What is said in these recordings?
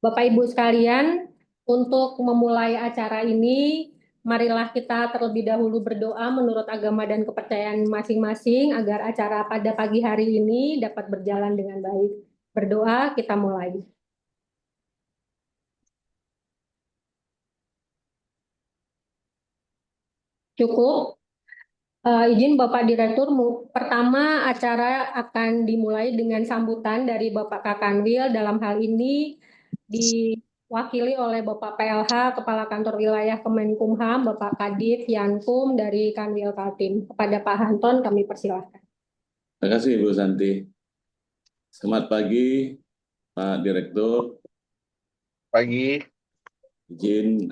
Bapak Ibu sekalian, untuk memulai acara ini, marilah kita terlebih dahulu berdoa menurut agama dan kepercayaan masing-masing agar acara pada pagi hari ini dapat berjalan dengan baik. Berdoa, kita mulai. Cukup. Izin Bapak Direktur, pertama acara akan dimulai dengan sambutan dari Bapak Kakanwil. Dalam hal ini diwakili oleh Bapak PLH, Kepala Kantor Wilayah Kemenkumham, Bapak Kadif Yankum dari Kanwil Kaltim. Kepada Pak Hanton kami persilahkan. Terima kasih Ibu Santi. Selamat pagi Pak Direktur. Pagi. Izin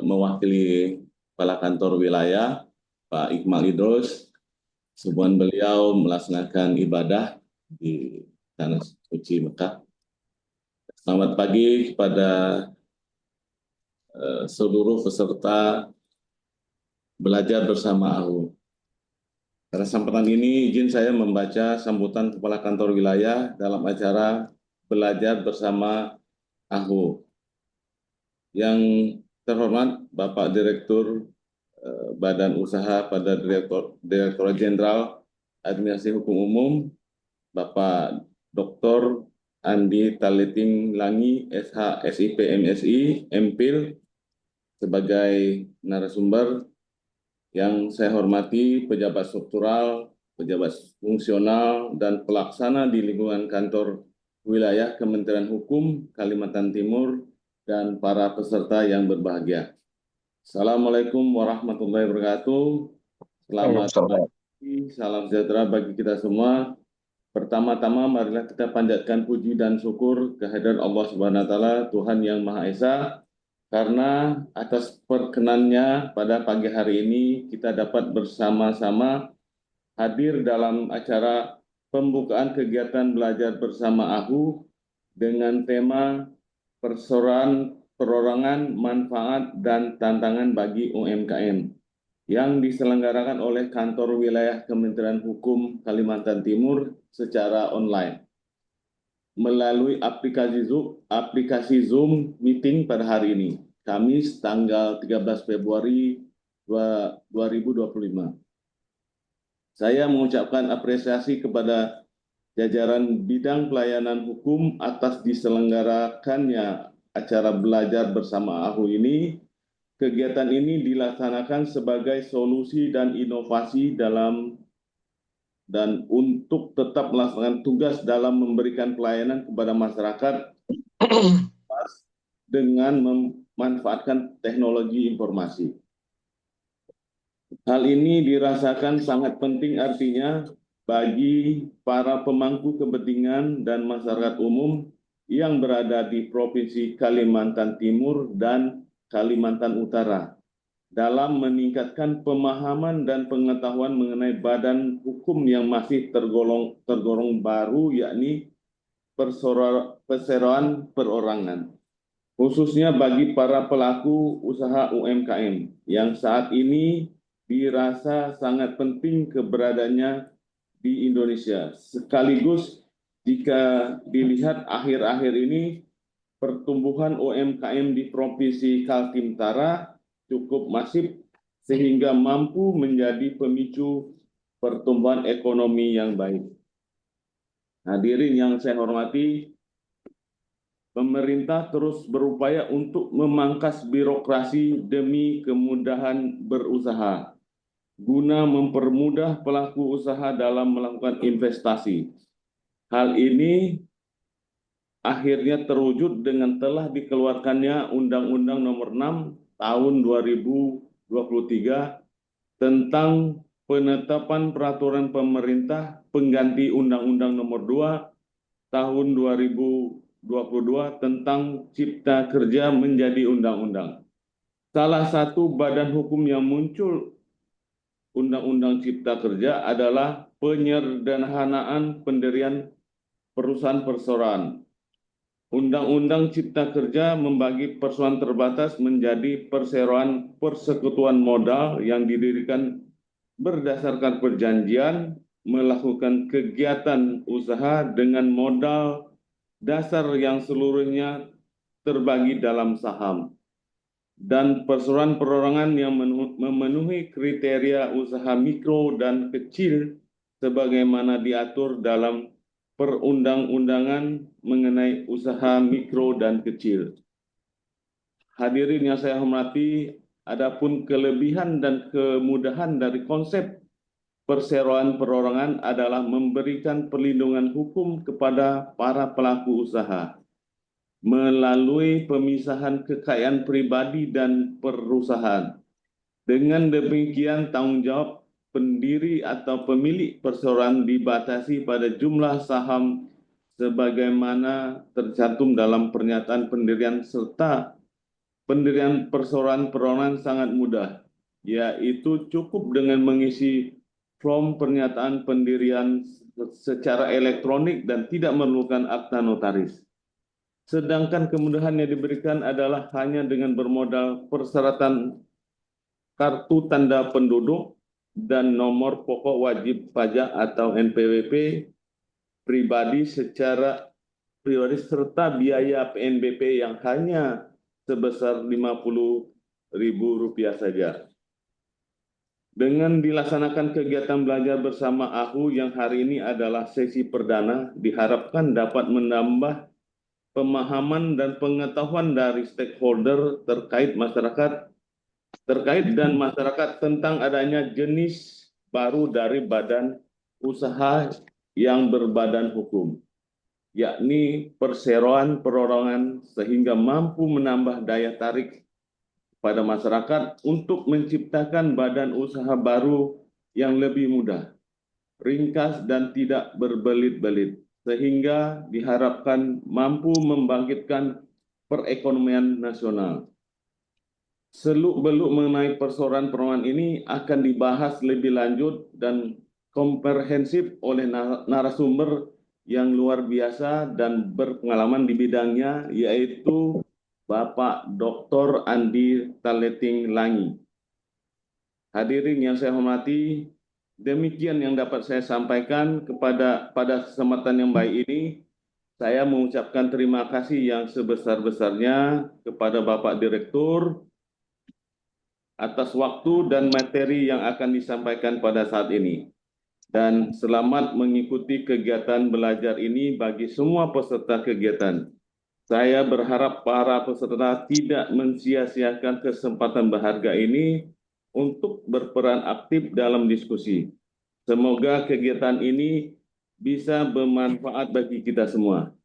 mewakili Kepala Kantor Wilayah Pak Iqmal Idrus. Sebelum beliau melaksanakan ibadah di Tanah Suci Mekah. Selamat pagi kepada seluruh peserta belajar bersama AHU. Pada kesempatan ini izin saya membaca sambutan Kepala Kantor Wilayah dalam acara belajar bersama AHU. Yang terhormat Bapak Direktur Badan Usaha pada Direktorat Jenderal Administrasi Hukum Umum, Bapak Dr. Andi Taliting Langi, SH, SIP, MSI, MPIL, sebagai narasumber. Yang saya hormati pejabat struktural, pejabat fungsional, dan pelaksana di lingkungan kantor wilayah Kementerian Hukum Kalimantan Timur, dan para peserta yang berbahagia. Assalamualaikum warahmatullahi wabarakatuh. Selamat pagi, salam sejahtera bagi kita semua. Pertama-tama marilah kita panjatkan puji dan syukur kehadirat Allah Subhanahu wa taala, Tuhan yang Maha Esa, karena atas perkenannya pada pagi hari ini kita dapat bersama-sama hadir dalam acara pembukaan kegiatan belajar bersama AHU dengan tema perorangan, manfaat, dan tantangan bagi UMKM yang diselenggarakan oleh Kantor Wilayah Kementerian Hukum Kalimantan Timur secara online melalui aplikasi Zoom Meeting pada hari ini, Kamis tanggal 13 Februari 2025. Saya mengucapkan apresiasi kepada jajaran bidang pelayanan hukum atas diselenggarakannya acara belajar bersama AHU ini. Kegiatan ini dilaksanakan sebagai solusi dan inovasi dan untuk tetap melaksanakan tugas dalam memberikan pelayanan kepada masyarakat dengan memanfaatkan teknologi informasi. Hal ini dirasakan sangat penting, artinya bagi para pemangku kepentingan dan masyarakat umum yang berada di Provinsi Kalimantan Timur dan Kalimantan Utara dalam meningkatkan pemahaman dan pengetahuan mengenai badan hukum yang masih tergolong baru, yakni perseroan perorangan, khususnya bagi para pelaku usaha UMKM yang saat ini dirasa sangat penting keberadaannya di Indonesia. Sekaligus jika dilihat akhir-akhir ini pertumbuhan UMKM di Provinsi Kaltim Utara cukup masif sehingga mampu menjadi pemicu pertumbuhan ekonomi yang baik. Hadirin yang saya hormati, pemerintah terus berupaya untuk memangkas birokrasi demi kemudahan berusaha, guna mempermudah pelaku usaha dalam melakukan investasi. Hal ini akhirnya terwujud dengan telah dikeluarkannya Undang-Undang Nomor 6 Tahun 2023 tentang penetapan peraturan pemerintah pengganti Undang-Undang Nomor 2 Tahun 2022 tentang Cipta Kerja menjadi undang-undang. Salah satu badan hukum yang muncul Undang-Undang Cipta Kerja adalah penyederhanaan pendirian perusahaan perseroan. Undang-Undang Cipta Kerja membagi perseroan terbatas menjadi perseroan persekutuan modal yang didirikan berdasarkan perjanjian melakukan kegiatan usaha dengan modal dasar yang seluruhnya terbagi dalam saham, dan perseroan perorangan yang memenuhi kriteria usaha mikro dan kecil sebagaimana diatur dalam perundang-undangan mengenai usaha mikro dan kecil. Hadirin yang saya hormati, adapun kelebihan dan kemudahan dari konsep perseroan perorangan adalah memberikan perlindungan hukum kepada para pelaku usaha melalui pemisahan kekayaan pribadi dan perusahaan. Dengan demikian, tanggung jawab pendiri atau pemilik perseroan dibatasi pada jumlah saham sebagaimana tercantum dalam pernyataan pendirian, serta pendirian perseroan perorangan sangat mudah, yaitu cukup dengan mengisi form pernyataan pendirian secara elektronik dan tidak memerlukan akta notaris. Sedangkan kemudahan yang diberikan adalah hanya dengan bermodal persyaratan kartu tanda penduduk dan nomor pokok wajib pajak atau NPWP pribadi secara pribadi serta biaya PNBP yang hanya sebesar Rp50.000 saja. Dengan dilaksanakan kegiatan belajar bersama AHU yang hari ini adalah sesi perdana, diharapkan dapat menambah pemahaman dan pengetahuan dari stakeholder terkait dan masyarakat tentang adanya jenis baru dari badan usaha yang berbadan hukum, yakni perseroan perorangan, sehingga mampu menambah daya tarik pada masyarakat untuk menciptakan badan usaha baru yang lebih mudah, ringkas, dan tidak berbelit-belit, sehingga diharapkan mampu membangkitkan perekonomian nasional. Seluk-beluk mengenai persoalan perorangan ini akan dibahas lebih lanjut dan komprehensif oleh narasumber yang luar biasa dan berpengalaman di bidangnya, yaitu Bapak Dr. Andi Taleting Langi. Hadirin yang saya hormati, demikian yang dapat saya sampaikan pada kesempatan yang baik ini. Saya mengucapkan terima kasih yang sebesar-besarnya kepada Bapak Direktur atas waktu dan materi yang akan disampaikan pada saat ini. Dan selamat mengikuti kegiatan belajar ini bagi semua peserta kegiatan. Saya berharap para peserta tidak mensia-siakan kesempatan berharga ini untuk berperan aktif dalam diskusi. Semoga kegiatan ini bisa bermanfaat bagi kita semua.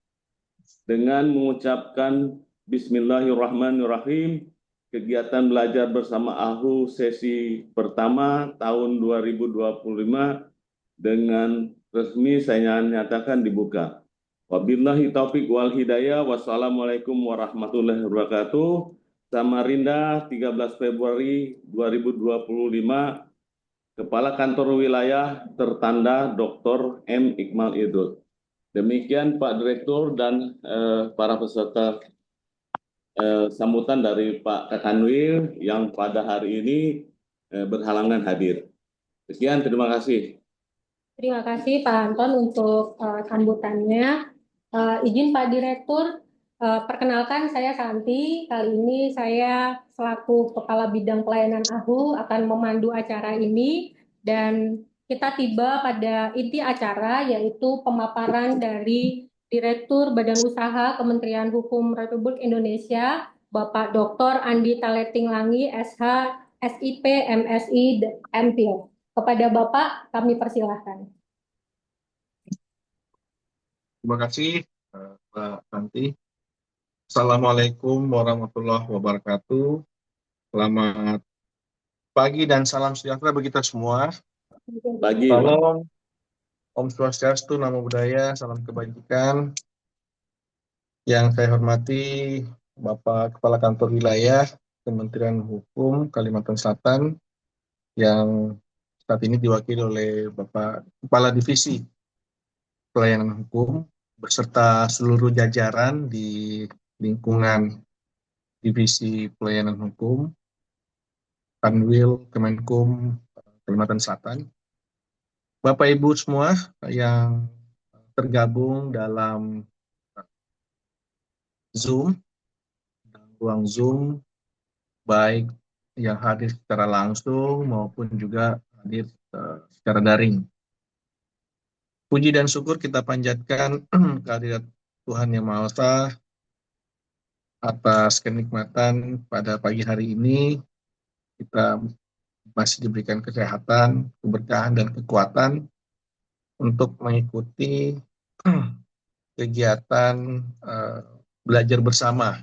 Dengan mengucapkan Bismillahirrahmanirrahim, kegiatan belajar bersama AHU sesi pertama tahun 2025 dengan resmi saya nyatakan dibuka. Wabillahi taufiq wal hidayah. Wassalamualaikum warahmatullahi wabarakatuh. Samarinda, 13 Februari 2025, Kepala Kantor Wilayah tertanda Dr. M. Iqmal Idul. Demikian Pak Direktur dan para peserta sambutan dari Pak Kakanwil yang pada hari ini berhalangan hadir. Sekian, terima kasih. Terima kasih Pak Anton untuk sambutannya. Izin Pak Direktur, perkenalkan saya Santi. Kali ini saya selaku Kepala Bidang Pelayanan AHU akan memandu acara ini, dan kita tiba pada inti acara, yaitu pemaparan dari Direktur Badan Usaha Kementerian Hukum Republik Indonesia, Bapak Dr. Andi Taleting Langi, SH, SIP, MSI, MPhil. Kepada Bapak, kami persilahkan. Terima kasih, Mbak Santi. Assalamualaikum warahmatullahi wabarakatuh. Selamat pagi dan salam sejahtera bagi kita semua. Pagi, Pak. Salam, Om Swastiastu, Namo Buddhaya, salam kebajikan. Yang saya hormati Bapak Kepala Kantor Wilayah Kementerian Hukum Kalimantan Selatan, yang saat ini diwakili oleh Bapak Kepala Divisi Pelayanan Hukum beserta seluruh jajaran di lingkungan Divisi Pelayanan Hukum Kanwil Kemenkum Kalimantan Selatan. Bapak Ibu semua yang tergabung dalam Zoom ruang Zoom, baik yang hadir secara langsung maupun juga hadir secara daring. Puji dan syukur kita panjatkan kehadirat Tuhan Yang Maha Esa atas kenikmatan pada pagi hari ini. Kita masih diberikan kesehatan, keberkahan, dan kekuatan untuk mengikuti kegiatan belajar bersama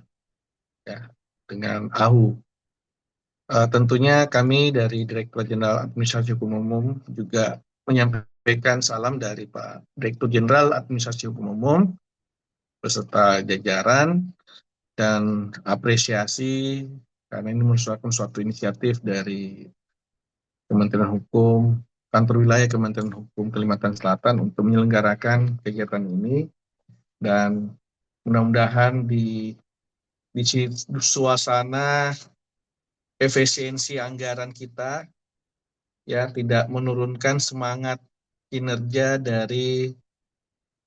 ya, dengan AHU. Tentunya kami dari Direktur Jenderal Administrasi Hukum Umum juga menyampaikan salam dari Pak Direktur Jenderal Administrasi Hukum Umum beserta jajaran dan apresiasi karena ini merupakan suatu inisiatif dari Kementerian Hukum, Kantor Wilayah Kementerian Hukum Kalimantan Selatan untuk menyelenggarakan kegiatan ini, dan mudah-mudahan di suasana efisiensi anggaran kita ya tidak menurunkan semangat kinerja dari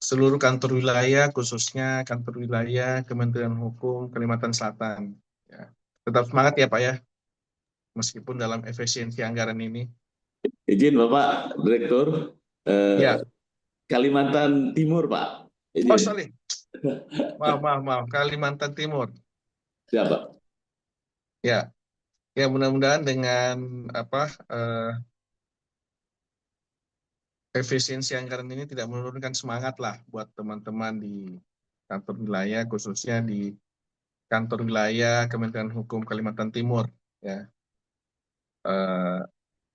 seluruh kantor wilayah, khususnya kantor wilayah Kementerian Hukum Kalimantan Selatan. Ya. Tetap semangat ya Pak ya, meskipun dalam efisiensi anggaran ini. Izin Bapak Direktur, Ya. Kalimantan Timur Pak. Oh Izin. sorry, maaf, Kalimantan Timur. Siapa? Ya, ya mudah-mudahan dengan efisiensi anggaran ini tidak menurunkan semangat lah buat teman-teman di kantor wilayah, khususnya di kantor wilayah Kementerian Hukum Kalimantan Timur ya.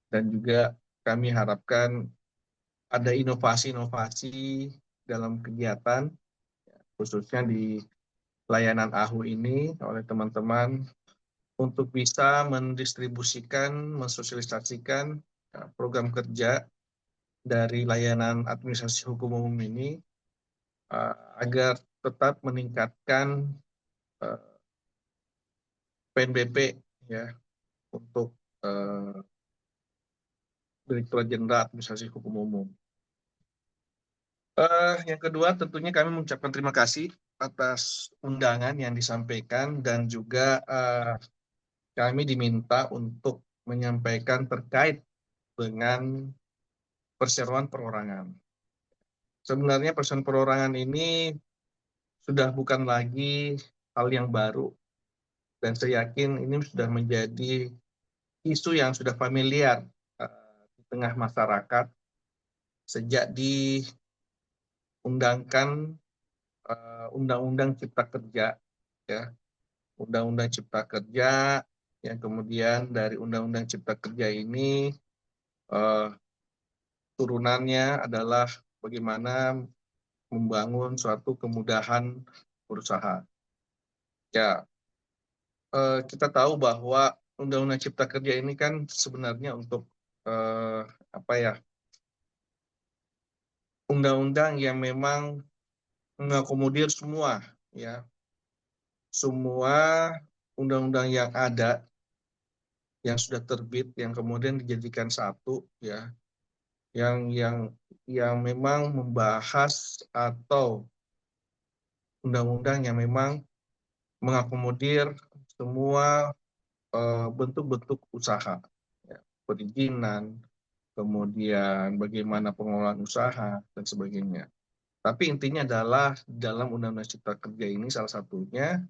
Dan juga kami harapkan ada inovasi-inovasi dalam kegiatan khususnya di layanan AHU ini oleh teman-teman untuk bisa mendistribusikan, mensosialisasikan program kerja dari layanan administrasi hukum umum ini agar tetap meningkatkan PNBP ya untuk Direktorat Jenderal Administrasi Hukum Umum. Yang kedua tentunya kami mengucapkan terima kasih atas undangan yang disampaikan, dan juga kami diminta untuk menyampaikan terkait dengan perseroan perorangan. Sebenarnya perseroan perorangan ini sudah bukan lagi hal yang baru, dan saya yakin ini sudah menjadi isu yang sudah familiar di tengah masyarakat sejak diundangkan Undang-Undang Cipta Kerja, ya, Undang-Undang Cipta Kerja, yang kemudian dari Undang-Undang Cipta Kerja ini turunannya adalah bagaimana membangun suatu kemudahan berusaha. Ya, kita tahu bahwa Undang-Undang Cipta Kerja ini kan sebenarnya untuk undang-undang yang memang mengakomodir semua, ya, semua undang-undang yang ada, yang sudah terbit, yang kemudian dijadikan satu, ya, yang memang membahas atau undang-undang yang memang mengakomodir semua bentuk-bentuk usaha, ya, perizinan, kemudian bagaimana pengelolaan usaha, dan sebagainya. Tapi intinya adalah dalam Undang-Undang Cipta Kerja ini salah satunya,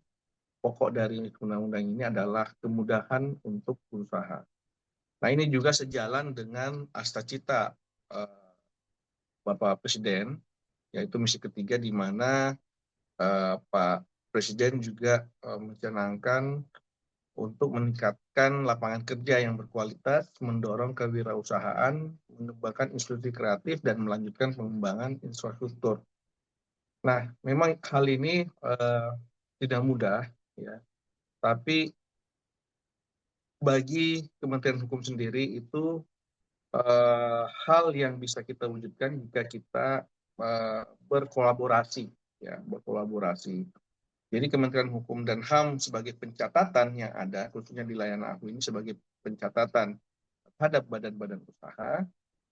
pokok dari undang-undang ini adalah kemudahan untuk berusaha. Nah ini juga sejalan dengan Astacita Bapak Presiden, yaitu misi ketiga di mana Pak Presiden juga mencanangkan untuk meningkatkan lapangan kerja yang berkualitas, mendorong kewirausahaan, mengembangkan industri kreatif, dan melanjutkan pengembangan infrastruktur. Nah, memang hal ini tidak mudah, ya. Tapi bagi Kementerian Hukum sendiri itu hal yang bisa kita wujudkan jika kita berkolaborasi, ya, berkolaborasi. Jadi Kementerian Hukum dan HAM sebagai pencatatan yang ada, khususnya di layanan AHU ini sebagai pencatatan terhadap badan-badan usaha,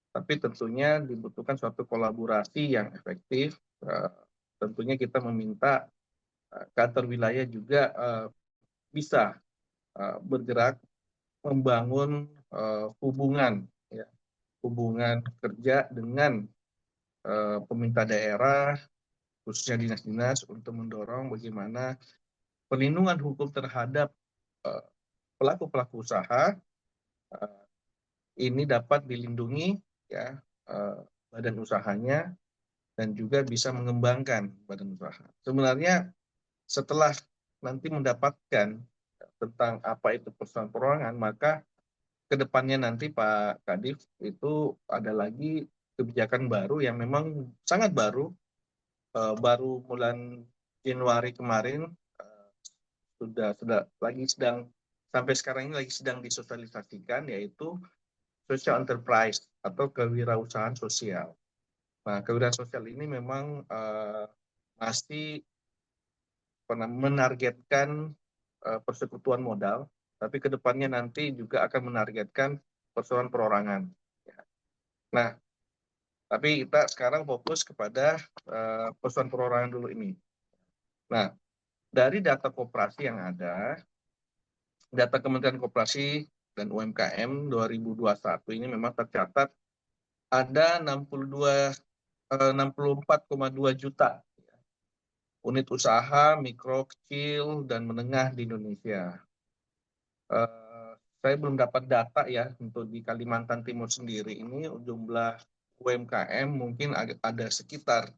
tapi tentunya dibutuhkan suatu kolaborasi yang efektif. Tentunya kita meminta kantor wilayah juga bisa bergerak membangun hubungan, ya, hubungan kerja dengan pemerintah daerah, khususnya dinas-dinas, untuk mendorong bagaimana perlindungan hukum terhadap pelaku-pelaku usaha ini dapat dilindungi, ya, badan usahanya, dan juga bisa mengembangkan badan usaha. Sebenarnya setelah nanti mendapatkan tentang apa itu persoalan perorangan, maka kedepannya nanti Pak Kadif itu ada lagi kebijakan baru yang memang sangat baru, baru bulan Januari kemarin, sudah sedang sampai sekarang ini lagi sedang disosialisasikan, yaitu social enterprise atau kewirausahaan sosial. Nah, kewirausahaan sosial ini memang masih menargetkan persekutuan modal, tapi kedepannya nanti juga akan menargetkan persoalan perorangan. Nah, tapi kita sekarang fokus kepada persoalan perorangan dulu ini. Nah, dari data koperasi yang ada, data Kementerian Koperasi dan UMKM 2021 ini memang tercatat ada 64,2 juta unit usaha mikro, kecil, dan menengah di Indonesia. Saya belum dapat data ya untuk di Kalimantan Timur sendiri ini jumlah UMKM mungkin ada sekitar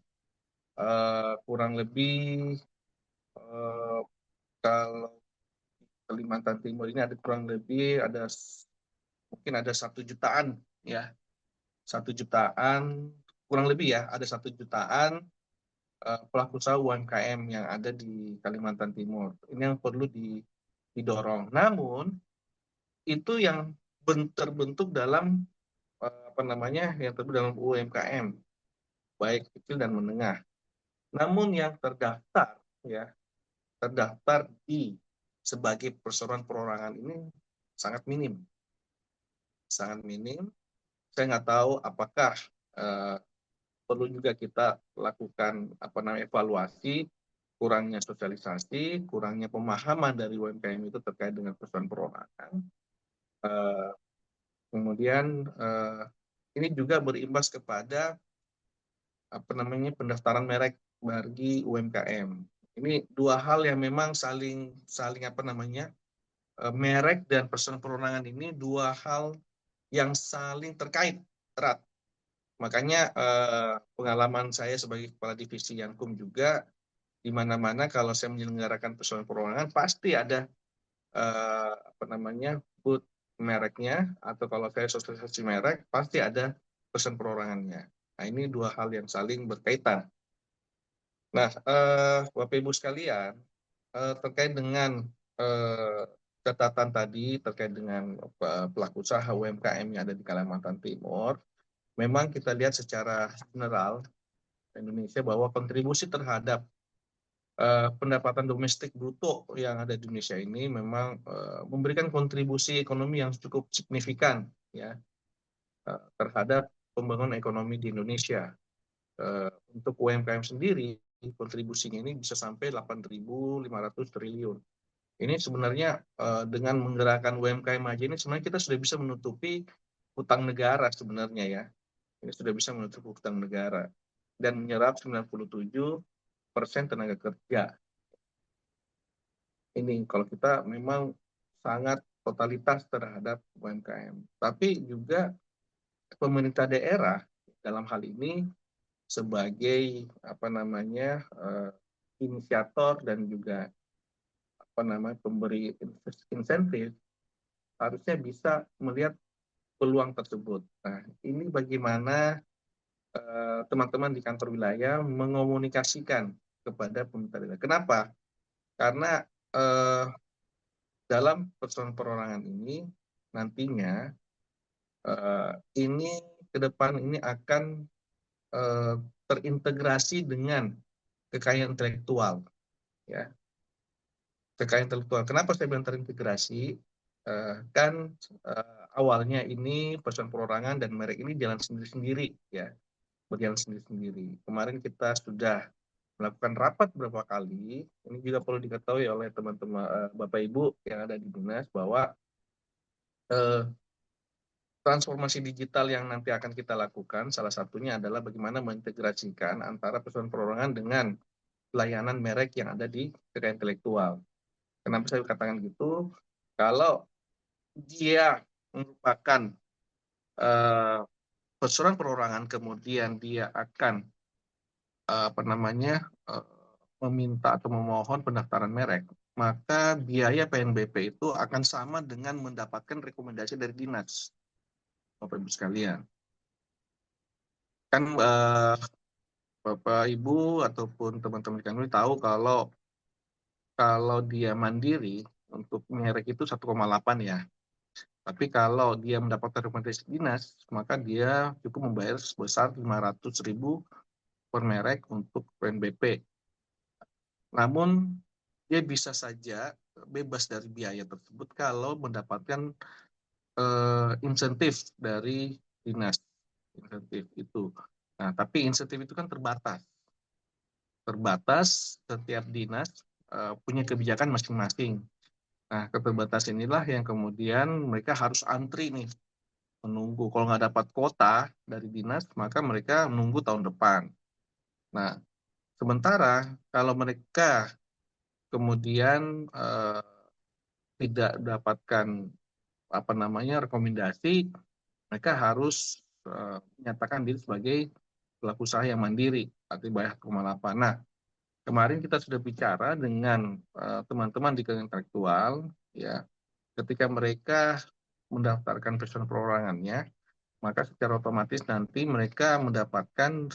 kurang lebih kalau Kalimantan Timur ini ada kurang lebih mungkin ada 1 jutaan, ya, 1 jutaan kurang lebih, ya, ada 1 jutaan pelaku usaha UMKM yang ada di Kalimantan Timur. Ini yang perlu didorong. Namun itu yang terbentuk dalam yang terbentuk dalam UMKM, baik kecil dan menengah. Namun yang terdaftar, ya, terdaftar sebagai perseroan perorangan ini sangat minim, sangat minim. Saya nggak tahu apakah perlu juga kita lakukan evaluasi, kurangnya sosialisasi, kurangnya pemahaman dari UMKM itu terkait dengan persoalan perorangan. Kemudian ini juga berimbas kepada pendaftaran merek bagi UMKM. Ini dua hal yang memang saling merek dan persoalan perorangan ini dua hal yang saling terkait erat. Makanya pengalaman saya sebagai kepala divisi Yankum juga, di mana-mana kalau saya menyelenggarakan persoalan perorangan pasti ada booth mereknya, atau kalau saya sosialisasi merek pasti ada persoalan perorangannya. Nah, ini dua hal yang saling berkaitan. Nah, Bapak Ibu sekalian, terkait dengan catatan tadi terkait dengan pelaku usaha UMKM yang ada di Kalimantan Timur, memang kita lihat secara general Indonesia bahwa kontribusi terhadap pendapatan domestik bruto yang ada di Indonesia ini memang memberikan kontribusi ekonomi yang cukup signifikan, ya, terhadap pembangunan ekonomi di Indonesia. Untuk UMKM sendiri kontribusinya ini bisa sampai 8.500 triliun. Ini sebenarnya dengan menggerakkan UMKM aja ini sebenarnya kita sudah bisa menutupi hutang negara sebenarnya, ya. Ini sudah bisa menutupi hutang negara dan menyerap 97% tenaga kerja. Ini kalau kita memang sangat totalitas terhadap UMKM. Tapi juga pemerintah daerah dalam hal ini sebagai inisiator dan juga pemberi insentif harusnya bisa melihat peluang tersebut. Nah, ini bagaimana teman-teman di kantor wilayah mengomunikasikan kepada pemerintah daerah. Kenapa? Karena dalam persoalan perorangan ini nantinya ini ke depan ini akan terintegrasi dengan kekayaan intelektual, ya. Kekayaan intelektual. Kenapa saya bilang terintegrasi? Kan awalnya ini persoalan perorangan dan merek ini jalan sendiri-sendiri, ya, berjalan sendiri-sendiri. Kemarin kita sudah melakukan rapat beberapa kali. Ini juga perlu diketahui oleh teman-teman Bapak Ibu yang ada di dinas bahwa transformasi digital yang nanti akan kita lakukan salah satunya adalah bagaimana mengintegrasikan antara persoalan perorangan dengan layanan merek yang ada di kekayaan intelektual. Kenapa saya katakan gitu? Kalau dia merupakan persoalan perorangan, kemudian dia akan meminta atau memohon pendaftaran merek, maka biaya PNBP itu akan sama dengan mendapatkan rekomendasi dari dinas, Bapak Ibu sekalian. Kan Bapak Ibu ataupun teman-teman kami tahu kalau dia mandiri untuk merek itu 1,8 ya. Tapi kalau dia mendapatkan rekomendasi dinas, maka dia cukup membayar sebesar 500.000 per merek untuk PNBP. Namun dia bisa saja bebas dari biaya tersebut kalau mendapatkan insentif dari dinas, insentif itu. Nah, tapi insentif itu kan terbatas. Setiap dinas punya kebijakan masing-masing. Nah, keterbatasan inilah yang kemudian mereka harus antri nih, menunggu. Kalau nggak dapat kuota dari dinas, maka mereka menunggu tahun depan. Nah, sementara kalau mereka kemudian tidak dapatkan rekomendasi, mereka harus menyatakan diri sebagai pelaku usaha yang mandiri, artinya bayar 1,8. Nah, kemarin kita sudah bicara dengan teman-teman di kekayaan intelektual, ya, ketika mereka mendaftarkan persoalan perorangannya, maka secara otomatis nanti mereka mendapatkan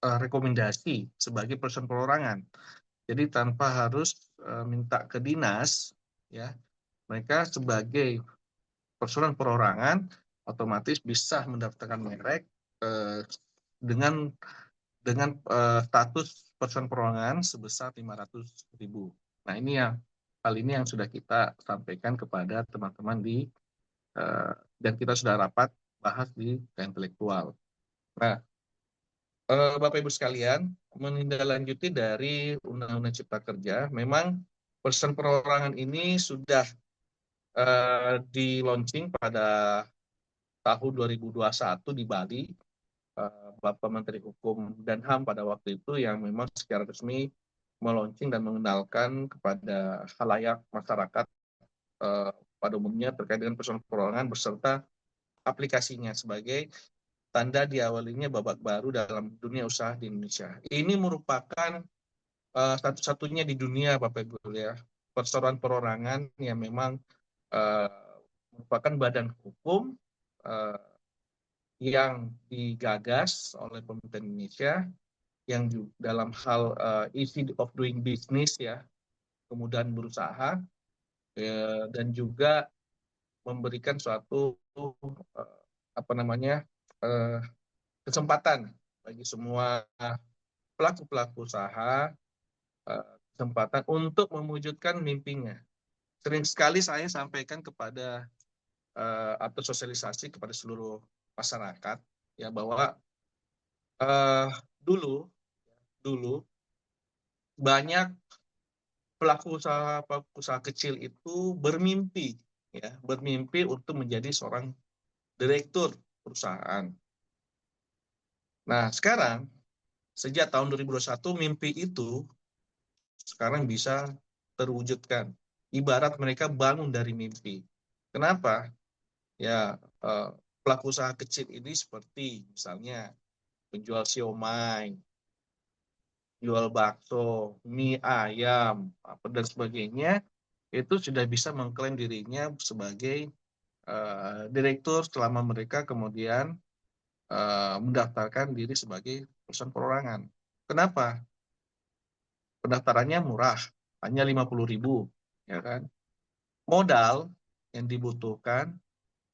rekomendasi sebagai persoalan perorangan. Jadi tanpa harus minta ke dinas, ya, mereka sebagai persoalan perorangan otomatis bisa mendaftarkan merek dengan status persoalan perorangan sebesar 500.000. Nah, hal ini yang sudah kita sampaikan kepada teman-teman dan kita sudah rapat bahas di intelektual. Nah, Bapak Ibu sekalian, menindaklanjuti dari Undang-Undang Cipta Kerja, memang persoalan perorangan ini sudah di launching pada tahun 2021 di Bali. Bapak Menteri Hukum dan HAM pada waktu itu yang memang secara resmi meluncing dan mengenalkan kepada khalayak masyarakat pada umumnya terkait dengan persoalan perorangan beserta aplikasinya sebagai tanda diawalinya babak baru dalam dunia usaha di Indonesia. Ini merupakan satu-satunya di dunia, Bapak Ibu, ya, persoalan perorangan yang memang merupakan badan hukum yang digagas oleh pemerintah Indonesia yang dalam hal easy of doing business, ya, kemudahan berusaha, dan juga memberikan suatu kesempatan bagi semua pelaku-pelaku usaha, kesempatan untuk mewujudkan mimpinya. Sering sekali saya sampaikan kepada atau sosialisasi kepada seluruh masyarakat, ya, bahwa dulu banyak pelaku usaha kecil itu bermimpi untuk menjadi seorang direktur perusahaan. Nah, sekarang sejak tahun 2021 mimpi itu sekarang bisa terwujudkan. Ibarat mereka bangun dari mimpi. Kenapa? Ya, pelaku usaha kecil ini seperti misalnya penjual siomay, jual bakso, mie ayam, dan sebagainya, itu sudah bisa mengklaim dirinya sebagai direktur selama mereka kemudian mendaftarkan diri sebagai perusahaan perorangan. Kenapa? Pendaftarannya murah, hanya 50.000, ya kan? Modal yang dibutuhkan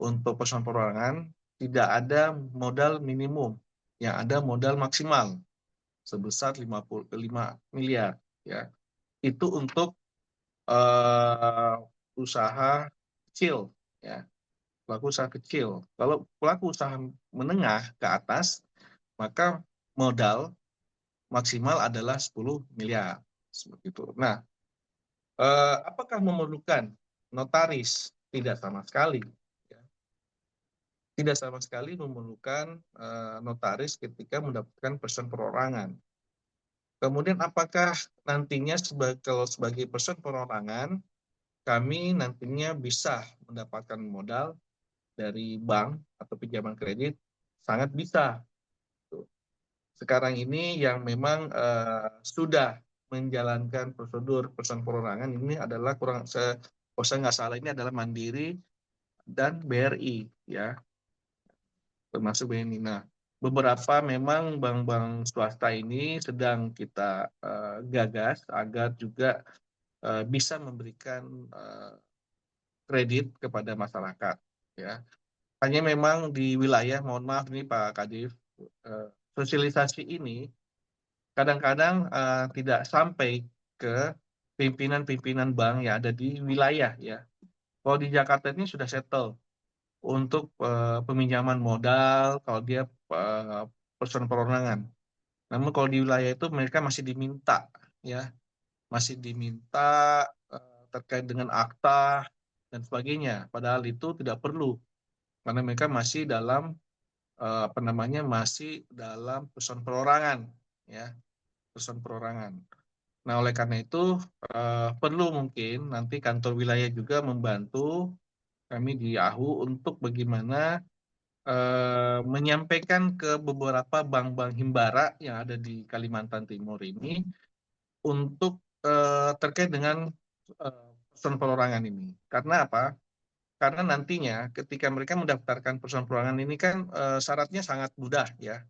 untuk perusahaan perorangan tidak ada modal minimum, yang ada modal maksimal sebesar 55 miliar, ya. Itu untuk usaha kecil, ya, pelaku usaha kecil. Kalau pelaku usaha menengah ke atas, maka modal maksimal adalah 10 miliar. Seperti itu. Nah, apakah memerlukan notaris? Tidak sama sekali. Ya. Tidak sama sekali memerlukan notaris ketika mendapatkan person perorangan. Kemudian apakah nantinya kalau sebagai person perorangan, kami nantinya bisa mendapatkan modal dari bank atau pinjaman kredit? Sangat bisa. Sekarang ini yang memang sudah menjalankan prosedur person perorangan ini adalah kalau saya nggak salah ini adalah Mandiri dan BRI, ya, termasuk BNI. Nah, beberapa memang bank-bank swasta ini sedang kita gagas agar juga bisa memberikan kredit kepada masyarakat. Ya, hanya memang di wilayah, mohon maaf nih Pak Kadif, sosialisasi ini kadang-kadang tidak sampai ke pimpinan-pimpinan bank yang ada di wilayah, ya. Kalau di Jakarta ini sudah settle untuk peminjaman modal kalau dia person perorangan. Namun kalau di wilayah itu mereka masih diminta, ya, masih diminta terkait dengan akta dan sebagainya. Padahal itu tidak perlu karena mereka masih dalam masih dalam person perorangan, ya, person perorangan. Nah, oleh karena itu perlu mungkin nanti kantor wilayah juga membantu kami di AHU untuk bagaimana menyampaikan ke beberapa bank-bank himbara yang ada di Kalimantan Timur ini untuk terkait dengan person perorangan ini. Karena apa? Karena nantinya ketika mereka mendaftarkan person perorangan ini kan syaratnya sangat mudah, ya.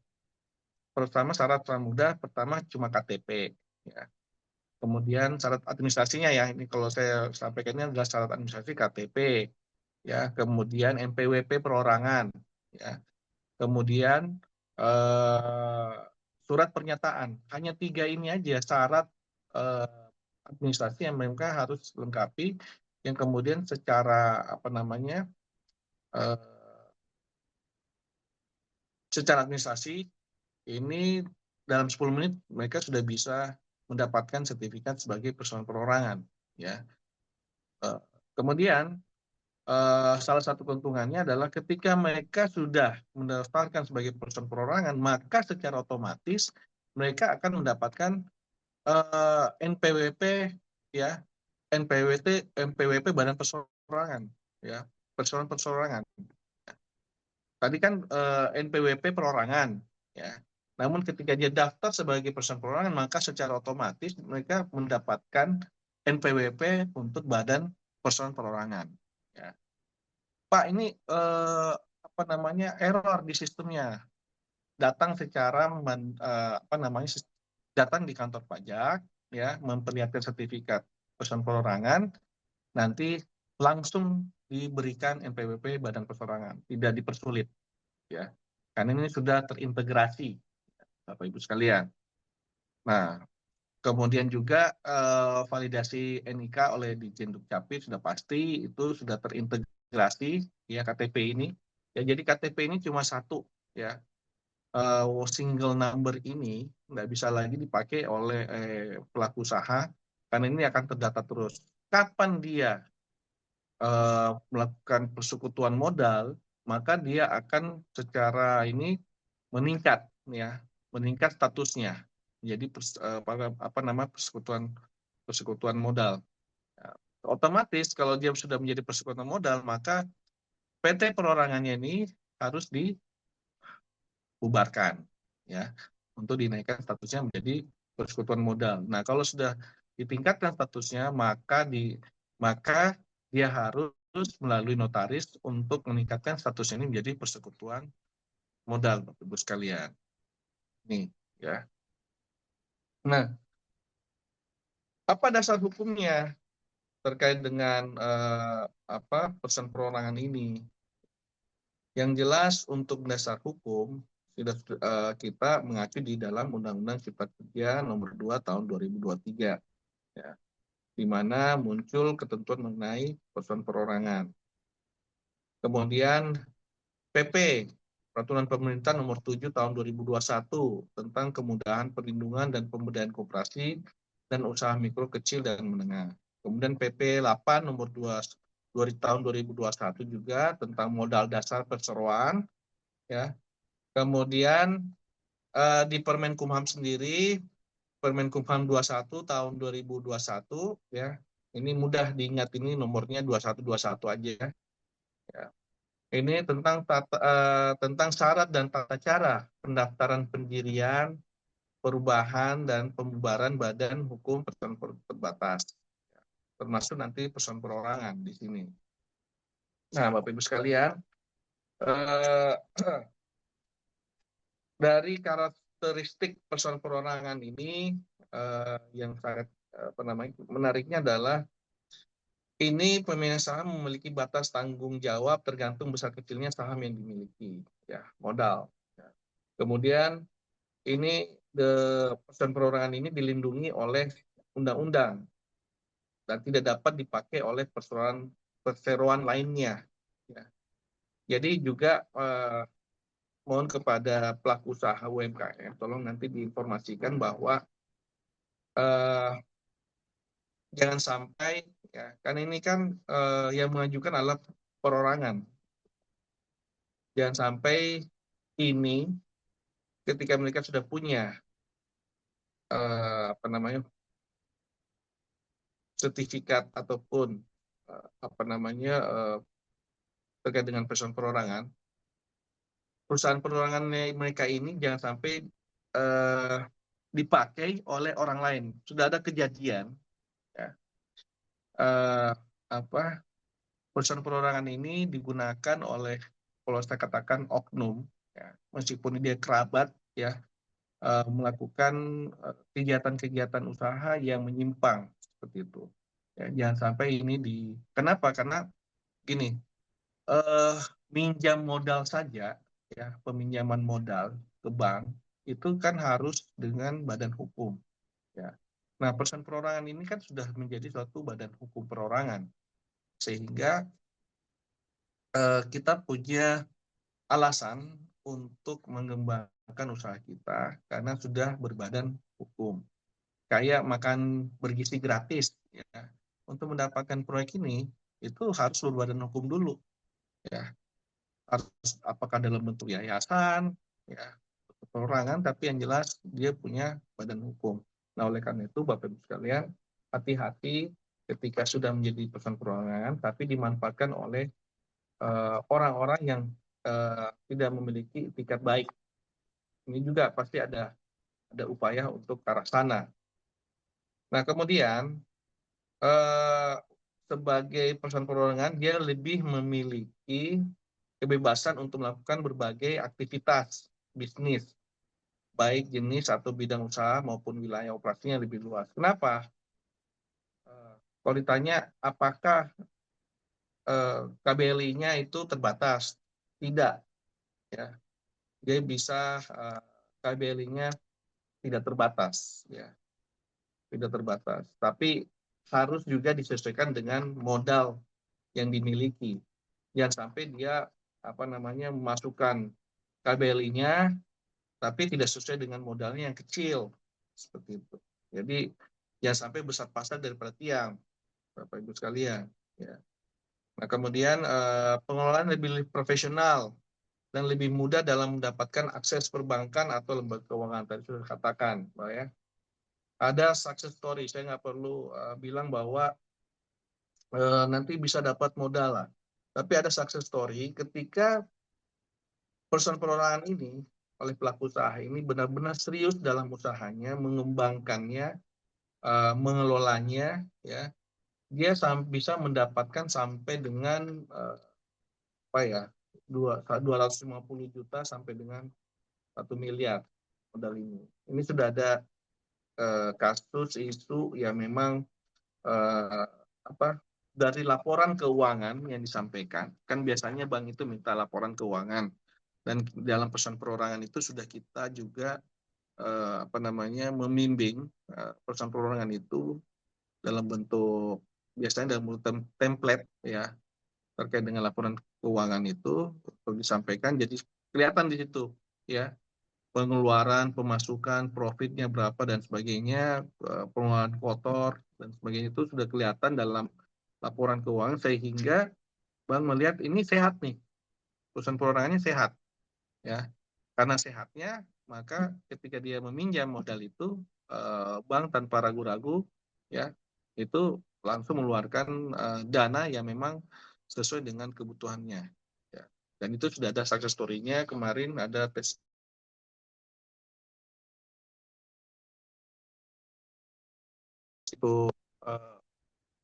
Pertama syarat sangat mudah, pertama cuma KTP, ya. Kemudian syarat administrasinya, ya, ini kalau saya sampaikan ini adalah syarat administrasi KTP, ya. Kemudian NPWP perorangan, ya. Kemudian surat pernyataan. Hanya 3 ini aja syarat administrasi yang mereka harus lengkapi, yang kemudian secara secara administrasi ini dalam 10 menit mereka sudah bisa mendapatkan sertifikat sebagai person perorangan, ya. Kemudian salah satu keuntungannya adalah ketika mereka sudah mendaftarkan sebagai person perorangan, maka secara otomatis mereka akan mendapatkan NPWP, ya, NPWP Badan Perseorangan, ya, perseorangan. Tadi kan NPWP perorangan, ya. Namun ketika dia daftar sebagai person perorangan, maka secara otomatis mereka mendapatkan NPWP untuk Badan Person Perorangan, ya. Pak, ini error di sistemnya. Datang secara datang di kantor pajak, ya, memperlihatkan sertifikat person perorangan, nanti langsung diberikan NPWP Badan Perorangan, tidak dipersulit, ya. Karena ini sudah terintegrasi, Bapak Ibu sekalian. Nah, kemudian juga validasi NIK oleh Ditjen Dukcapil sudah pasti itu sudah terintegrasi, ya, KTP ini. Ya, jadi KTP ini cuma satu, ya. Single number ini nggak bisa lagi dipakai oleh pelaku usaha karena ini akan terdata terus. Kapan dia melakukan persekutuan modal, maka dia akan secara ini meningkat, ya, meningkat statusnya. Jadi persekutuan modal. Otomatis kalau dia sudah menjadi persekutuan modal, maka PT perorangannya ini harus dibubarkan, ya, untuk dinaikkan statusnya menjadi persekutuan modal. Nah, kalau sudah ditingkatkan statusnya, maka dia harus melalui notaris untuk meningkatkan status ini menjadi persekutuan modal, Bapak Ibu sekalian. Nih, ya. Nah, apa dasar hukumnya terkait dengan person perorangan ini? Yang jelas untuk dasar hukum sudah kita mengacu di dalam Undang-Undang Cipta Kerja Nomor 2 Tahun 2023, ya, di mana muncul ketentuan mengenai person perorangan. Kemudian PP Peraturan Pemerintah Nomor 7 Tahun 2021 tentang kemudahan perlindungan dan pemberdayaan koperasi dan usaha mikro, kecil, dan menengah. Kemudian PP 8 Nomor 2 Tahun 2021 juga tentang modal dasar perseroan. Ya. Kemudian di Permenkumham sendiri, Permenkumham 21 Tahun 2021, ya, ini mudah diingat, ini nomornya 2121 aja. Ya. Ini tentang syarat dan tata cara pendaftaran pendirian, perubahan, dan pembubaran badan hukum persatuan terbatas, termasuk nanti persoalan perorangan di sini. Nah, Bapak Ibu sekalian, eh, dari karakteristik persoalan perorangan ini yang sangat menariknya adalah ini pemilihan saham memiliki batas tanggung jawab tergantung besar kecilnya saham yang dimiliki, ya, modal. Ya. Kemudian ini persoalan perorangan ini dilindungi oleh undang-undang dan tidak dapat dipakai oleh perseroan lainnya. Ya. Jadi juga mohon kepada pelaku usaha UMKM, tolong nanti diinformasikan bahwa jangan sampai, ya, kan ini kan yang mengajukan adalah perorangan. Jangan sampai ini ketika mereka sudah punya sertifikat ataupun terkait dengan persoalan perorangan, perusahaan perorangan mereka ini jangan sampai dipakai oleh orang lain. Sudah ada kejadian, ya, perusahaan perorangan ini digunakan oleh, kalau saya katakan, oknum, ya, meskipun dia kerabat, ya, melakukan kegiatan-kegiatan usaha yang menyimpang seperti itu. Ya, jangan sampai ini kenapa? Karena gini, minjam modal saja, ya, peminjaman modal ke bank itu kan harus dengan badan hukum. Ya. Nah, perusahaan perorangan ini kan sudah menjadi suatu badan hukum perorangan, sehingga kita punya alasan untuk mengembangkan usaha kita karena sudah berbadan hukum. Kayak makan bergizi gratis, ya. Untuk mendapatkan proyek ini itu harus berbadan hukum dulu, ya. Harus apakah dalam bentuk yayasan, ya, perorangan, tapi yang jelas dia punya badan hukum. Nah, oleh karena itu Bapak Ibu sekalian, hati-hati ketika sudah menjadi perusahaan perorangan tapi dimanfaatkan oleh orang-orang yang tidak memiliki etikat baik. Ini juga pasti ada upaya untuk ke arah sana. Nah, kemudian sebagai perusahaan perorangan dia lebih memiliki kebebasan untuk melakukan berbagai aktivitas bisnis, baik jenis atau bidang usaha maupun wilayah operasinya lebih luas. Kenapa? Kalau ditanya apakah KBLI-nya itu terbatas? Tidak. Ya. Dia bisa KBLI-nya tidak terbatas, ya, tidak terbatas. Tapi harus juga disesuaikan dengan modal yang dimiliki. Jangan sampai dia memasukkan KBLI-nya tapi tidak sesuai dengan modalnya yang kecil, seperti itu. Jadi jangan sampai besar pasak daripada tiang, Bapak Ibu sekalian. Ya. Nah, kemudian pengelolaan lebih profesional dan lebih mudah dalam mendapatkan akses perbankan atau lembaga keuangan. Tadi sudah katakan, Pak, ya. Ada success story, saya nggak perlu bilang bahwa nanti bisa dapat modal lah. Tapi ada success story ketika perusahaan perorangan ini oleh pelaku usaha ini benar-benar serius dalam usahanya, mengembangkannya, mengelolanya, ya. Dia bisa mendapatkan sampai dengan 250 juta sampai dengan 1 miliar modal ini. Ini sudah ada kasus isu yang memang dari laporan keuangan yang disampaikan. Kan biasanya bank itu minta laporan keuangan, dan dalam perusahaan perorangan itu sudah kita juga membimbing perusahaan perorangan itu dalam bentuk, biasanya dalam bentuk template, ya, terkait dengan laporan keuangan itu untuk disampaikan. Jadi kelihatan di situ, ya, pengeluaran, pemasukan, profitnya berapa dan sebagainya, pengeluaran kotor dan sebagainya itu sudah kelihatan dalam laporan keuangan, sehingga bank melihat ini sehat nih, perusahaan perorangannya sehat, ya. Karena sehatnya, maka ketika dia meminjam modal itu, bank tanpa ragu-ragu, ya, itu langsung mengeluarkan dana yang memang sesuai dengan kebutuhannya, ya. Dan itu sudah ada success story-nya, kemarin ada tes itu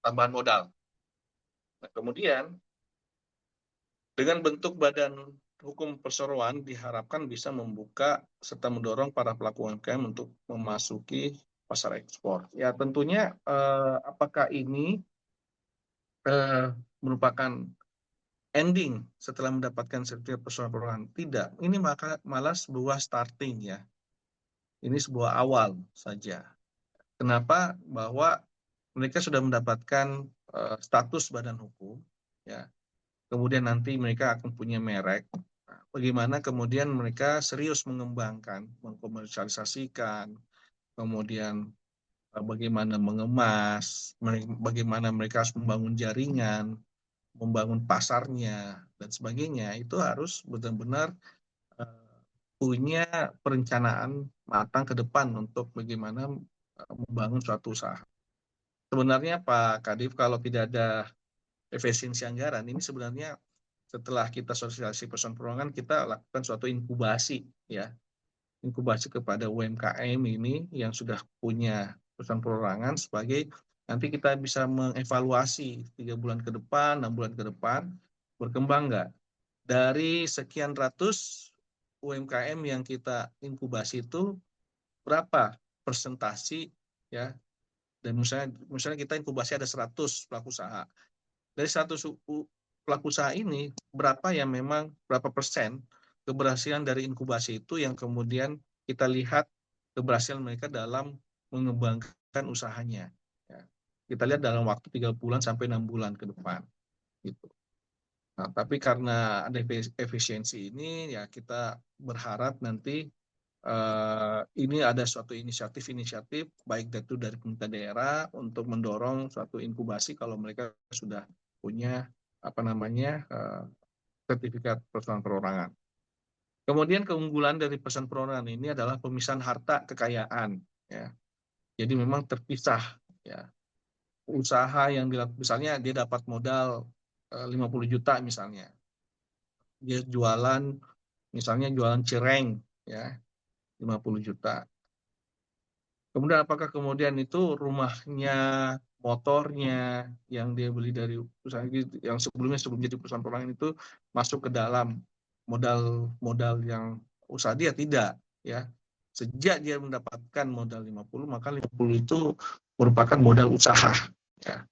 tambahan modal. Nah, kemudian dengan bentuk badan hukum perseroan diharapkan bisa membuka serta mendorong para pelaku UMKM untuk memasuki pasar ekspor. Ya, tentunya apakah ini merupakan ending setelah mendapatkan sertifikat perseroan perorangan? Tidak, ini malah sebuah starting, ya. Ini sebuah awal saja. Kenapa? Bahwa mereka sudah mendapatkan status badan hukum, ya. Kemudian nanti mereka akan punya merek. Nah, bagaimana kemudian mereka serius mengembangkan, mengkomersialisasikan, kemudian bagaimana mengemas, bagaimana mereka harus membangun jaringan, membangun pasarnya, dan sebagainya. Itu harus benar-benar punya perencanaan matang ke depan untuk bagaimana membangun suatu usaha. Sebenarnya Pak Kadif, kalau tidak ada efisiensi anggaran, ini sebenarnya setelah kita sosialisasi persoalan perorangan, kita lakukan suatu inkubasi, ya, inkubasi kepada UMKM ini yang sudah punya perusahaan perorangan, sebagai nanti kita bisa mengevaluasi 3 bulan ke depan, 6 bulan ke depan, berkembang nggak dari sekian ratus UMKM yang kita inkubasi itu, berapa persentasi, ya. Dan misalnya kita inkubasi ada 100 pelaku usaha. Dari 100 pelaku usaha ini, berapa yang memang, berapa persen keberhasilan dari inkubasi itu yang kemudian kita lihat keberhasilan mereka dalam mengembangkan usahanya. Ya. Kita lihat dalam waktu 3 bulan sampai 6 bulan ke depan. Gitu. Nah, tapi karena ada efisiensi ini, ya kita berharap nanti ini ada suatu inisiatif baik itu dari pemerintah daerah untuk mendorong suatu inkubasi kalau mereka sudah punya sertifikat perseroan perorangan. Kemudian keunggulan dari perseroan perorangan ini adalah pemisahan harta kekayaan, ya. Jadi memang terpisah, ya. Usaha yang dilakukan, misalnya dia dapat modal 50 juta misalnya. Dia misalnya jualan cireng, ya, 50 juta. Kemudian apakah kemudian itu rumahnya, motornya yang dia beli dari usaha yang sebelum jadi perusahaan perorangan itu masuk ke dalam modal yang usaha dia? Tidak, ya. Sejak dia mendapatkan modal 50, maka 50 itu merupakan modal usaha, ya.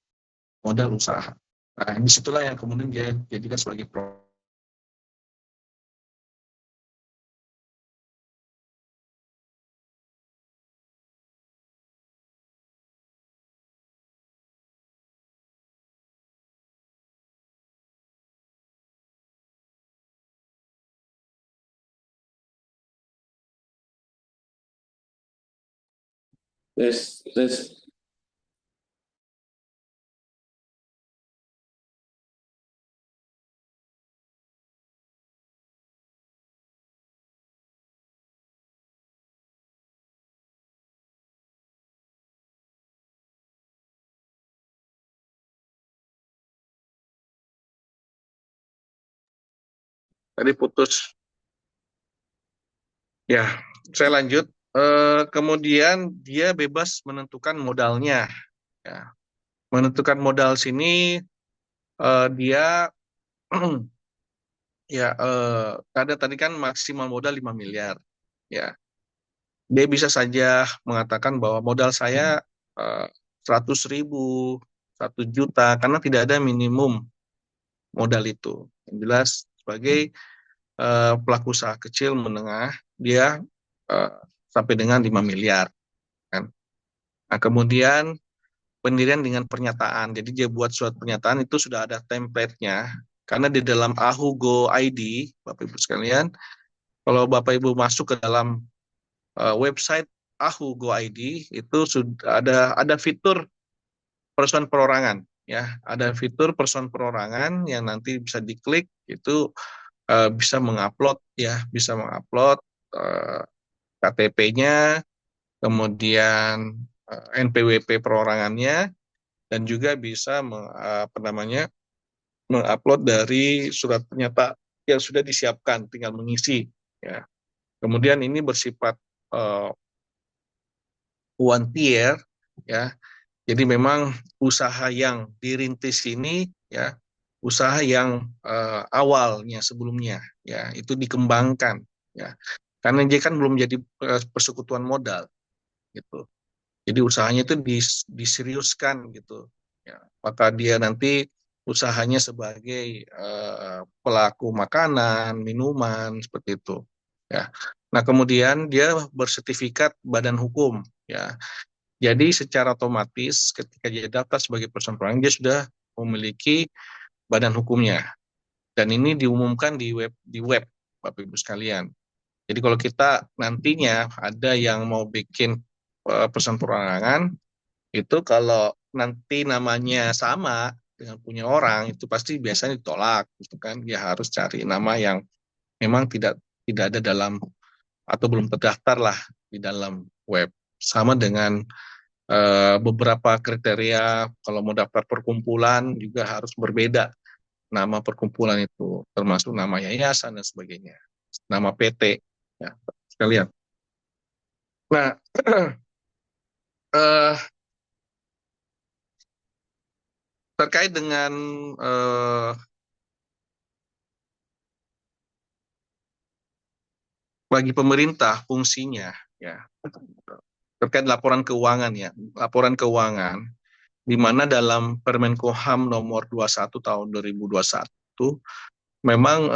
Modal usaha. Nah, disitulah yang kemudian dia jadikan sebagai Tes. tadi putus. Ya, saya lanjut. Kemudian dia bebas menentukan modalnya. Ya. Menentukan modal sini dia ya ada tadi kan maksimal modal 5 miliar. Ya. Dia bisa saja mengatakan bahwa modal saya 100.000, 1 juta, karena tidak ada minimum modal itu. Yang jelas sebagai pelaku usaha kecil menengah, dia sampai dengan 5 miliar. Kan. Nah, kemudian pendirian dengan pernyataan. Jadi dia buat suatu pernyataan itu sudah ada template-nya. Karena di dalam AHU Go ID, Bapak Ibu sekalian, Kalau Bapak Ibu masuk ke dalam website AHU Go ID itu sudah ada fitur person perorangan, ya, ada fitur person perorangan yang nanti bisa diklik itu bisa mengupload, ya, bisa mengupload KTP-nya, kemudian NPWP perorangannya, dan juga bisa mengupload dari surat penyata yang sudah disiapkan, tinggal mengisi, ya. Kemudian ini bersifat one tier, ya. Jadi memang usaha yang dirintis ini, ya, usaha yang awalnya sebelumnya, ya, itu dikembangkan, ya. Karena dia kan belum jadi persekutuan modal gitu. Jadi usahanya itu diseriuskan gitu. Ya, apakah dia nanti usahanya sebagai pelaku makanan, minuman seperti itu. Ya. Nah, kemudian dia bersertifikat badan hukum, ya. Jadi secara otomatis ketika dia daftar sebagai person perorangan dia sudah memiliki badan hukumnya. Dan ini diumumkan di web Bapak Ibu sekalian. Jadi kalau kita nantinya ada yang mau bikin person perorangan, itu kalau nanti namanya sama dengan punya orang itu pasti biasanya ditolak gitu kan. Dia harus cari nama yang memang tidak tidak ada dalam atau belum terdaftar lah di dalam web. Sama dengan beberapa kriteria kalau mau daftar perkumpulan juga harus berbeda nama perkumpulan itu, termasuk nama yayasan dan sebagainya, nama PT, ya, sekalian. Nah, eh, terkait dengan bagi pemerintah fungsinya, ya, terkait laporan keuangan, ya, laporan keuangan, di mana dalam Permenkumham nomor 21 tahun 2021 memang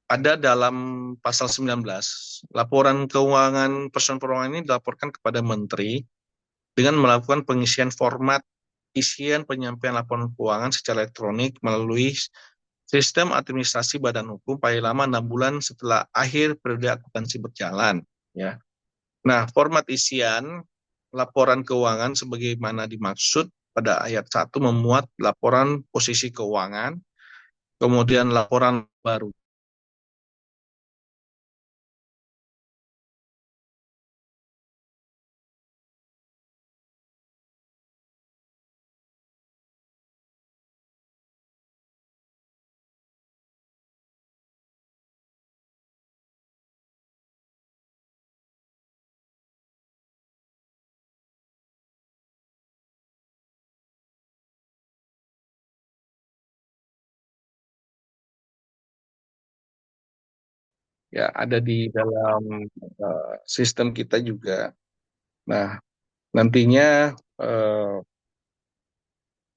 ada dalam pasal 19, laporan keuangan person perorangan ini dilaporkan kepada Menteri dengan melakukan pengisian format isian penyampaian laporan keuangan secara elektronik melalui sistem administrasi badan hukum paling lama 6 bulan setelah akhir periode akuntansi berjalan. Ya. Nah, format isian laporan keuangan sebagaimana dimaksud pada ayat 1 memuat laporan posisi keuangan, kemudian laporan baru. Ya, ada di dalam sistem kita juga. Nah, nantinya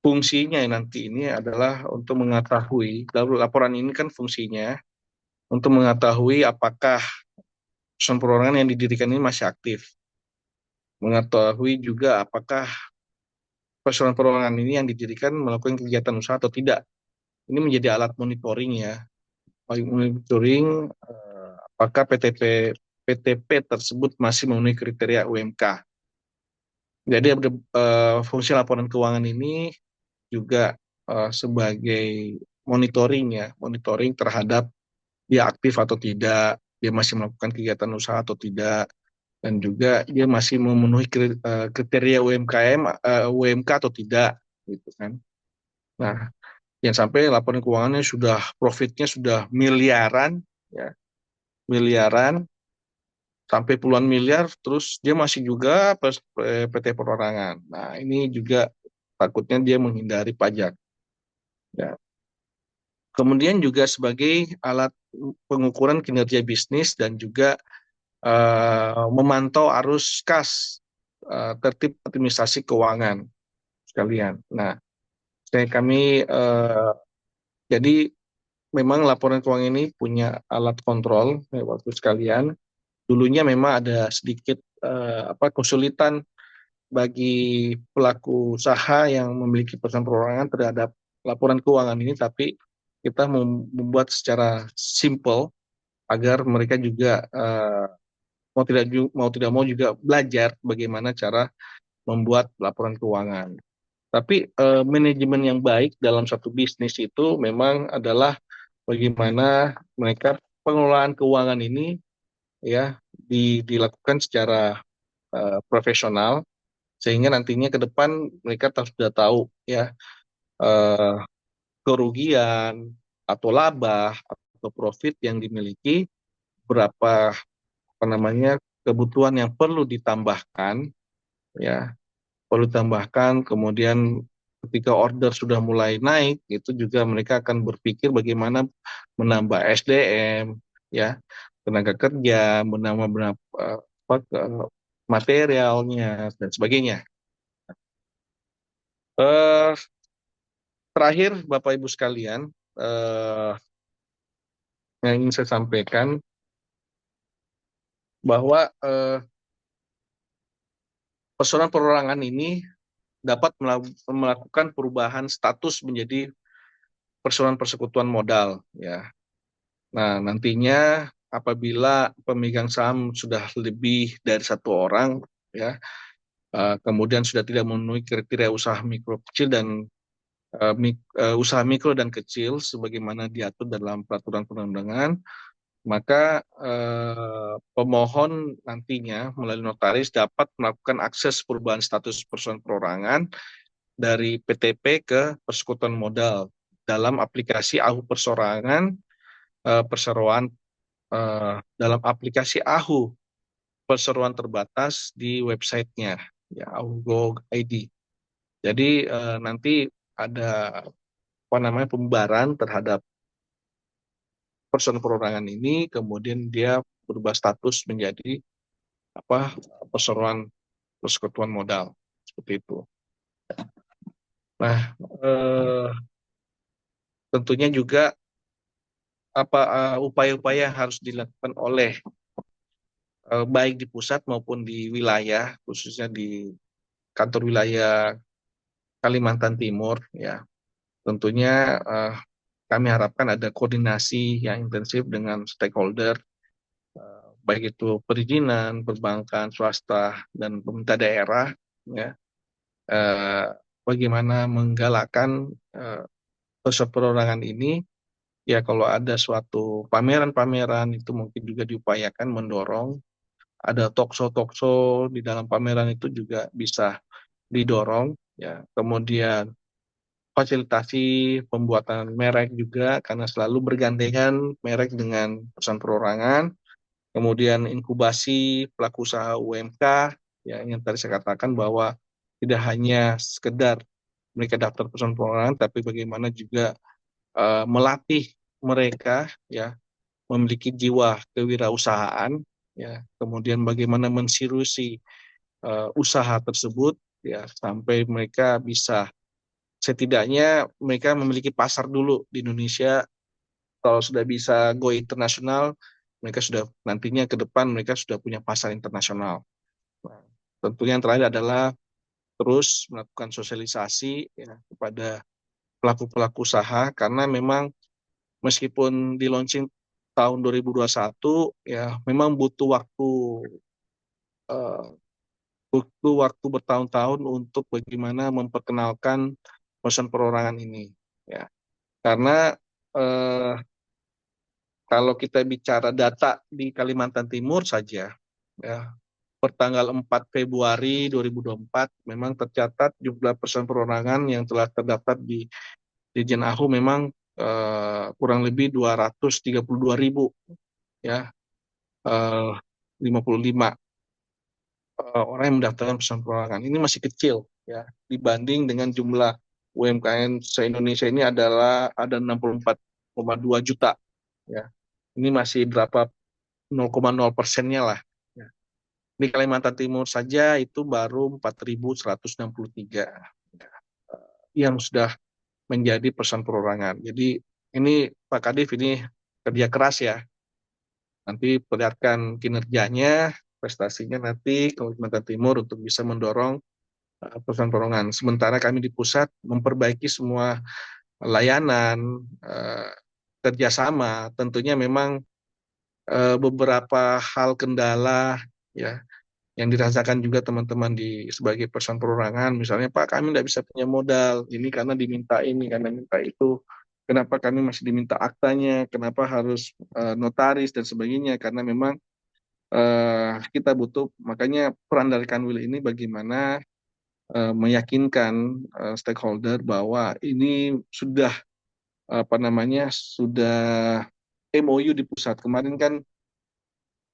fungsinya nanti ini adalah untuk mengetahui, laporan ini kan fungsinya untuk mengetahui apakah person perorangan yang didirikan ini masih aktif, mengetahui juga apakah person perorangan ini yang didirikan melakukan kegiatan usaha atau tidak. Ini menjadi alat monitoring, ya, monitoring apakah PTP tersebut masih memenuhi kriteria UMK. Jadi fungsi laporan keuangan ini juga sebagai monitoring, ya, monitoring terhadap dia aktif atau tidak, dia masih melakukan kegiatan usaha atau tidak, dan juga dia masih memenuhi kriteria UMK atau tidak, gitu kan. Nah, yang sampai laporan keuangannya sudah profitnya sudah miliaran, ya, miliaran sampai puluhan miliar, terus dia masih juga PT perorangan. Nah, ini juga takutnya dia menghindari pajak. Ya. Kemudian juga sebagai alat pengukuran kinerja bisnis dan juga memantau arus kas tertib administrasi keuangan sekalian. Nah, kami jadi memang laporan keuangan ini punya alat kontrol, waktu sekalian. Dulunya memang ada sedikit kesulitan bagi pelaku usaha yang memiliki perusahaan perorangan terhadap laporan keuangan ini, tapi kita membuat secara simple, agar mereka juga mau tidak mau juga belajar bagaimana cara membuat laporan keuangan. Tapi manajemen yang baik dalam satu bisnis itu memang adalah bagaimana mereka pengelolaan keuangan ini ya dilakukan secara profesional, sehingga nantinya ke depan mereka sudah tahu ya eh, kerugian atau laba atau profit yang dimiliki, berapa kebutuhan yang perlu ditambahkan, ya perlu ditambahkan. Kemudian ketika order sudah mulai naik, itu juga mereka akan berpikir bagaimana menambah SDM, ya tenaga kerja, menambah materialnya dan sebagainya. Eh, Terakhir, Bapak Ibu sekalian, yang ingin saya sampaikan bahwa persoalan perorangan ini dapat melakukan perubahan status menjadi persoalan persekutuan modal, ya. Nah, nantinya apabila pemegang saham sudah lebih dari satu orang, ya, kemudian sudah tidak memenuhi kriteria usaha mikro kecil dan usaha mikro dan kecil sebagaimana diatur dalam peraturan perundang-undangan, maka pemohon nantinya melalui notaris dapat melakukan akses perubahan status persoalan perorangan dari PTP ke persekutuan modal dalam aplikasi AHU perseroan dalam aplikasi AHU perseroan terbatas di websitenya, ya, AHU Go ID. Jadi nanti ada pembayaran terhadap persoalan perorangan ini, kemudian dia berubah status menjadi perseroan persekutuan modal, seperti itu. Nah, tentunya juga upaya-upaya yang harus dilakukan oleh baik di pusat maupun di wilayah, khususnya di kantor wilayah Kalimantan Timur, ya. Tentunya kami harapkan ada koordinasi yang intensif dengan stakeholder, baik itu perizinan, perbankan, swasta, dan pemerintah daerah, ya. Bagaimana menggalakkan perorangan ini, ya kalau ada suatu pameran-pameran itu mungkin juga diupayakan mendorong, ada talkshow di dalam pameran itu juga bisa didorong, ya. Kemudian fasilitasi pembuatan merek juga, karena selalu bergandengan merek dengan perusahaan perorangan. Kemudian inkubasi pelaku usaha UMK, ya, yang tadi saya katakan bahwa tidak hanya sekedar mereka daftar perusahaan perorangan, tapi bagaimana juga melatih mereka, ya, memiliki jiwa kewirausahaan, ya, kemudian bagaimana mensirusi usaha tersebut, ya, sampai mereka bisa, setidaknya mereka memiliki pasar dulu di Indonesia. Kalau sudah bisa go internasional, mereka sudah nantinya ke depan mereka sudah punya pasar internasional. Nah, tentunya yang terakhir adalah terus melakukan sosialisasi, ya, kepada pelaku-pelaku usaha, karena memang meskipun di launching tahun 2021, ya, memang eh, butuh waktu bertahun-tahun untuk bagaimana memperkenalkan perusahaan perorangan ini, ya. Karena eh, kalau kita bicara data di Kalimantan Timur saja, ya, per tanggal 4 Februari 2024 memang tercatat jumlah perusahaan perorangan yang telah terdaftar di Dirjen AHU memang kurang lebih 232.000, ya, 55 orang yang mendaftarkan perusahaan perorangan. Ini masih kecil, ya, dibanding dengan jumlah UMKM se-Indonesia ini ada 64,2 juta, ya. Ini masih berapa 0,0%-nya lah, ya. Di Kalimantan Timur saja itu baru 4.163, ya, yang sudah menjadi perusahaan perorangan. Jadi ini Pak Kadif ini kerja keras, ya. Nanti perlihatkan kinerjanya, prestasinya nanti Kalimantan Timur untuk bisa mendorong perusahaan perorangan. Sementara kami di pusat memperbaiki semua layanan, kerjasama. Tentunya memang beberapa hal kendala ya yang dirasakan juga teman-teman di sebagai perusahaan perorangan, misalnya Pak kami tidak bisa punya modal ini karena minta itu, kenapa kami masih diminta aktanya, kenapa harus notaris dan sebagainya, karena memang kita butuh, makanya peran dari Kanwil ini bagaimana meyakinkan stakeholder bahwa ini sudah sudah MOU di pusat. Kemarin kan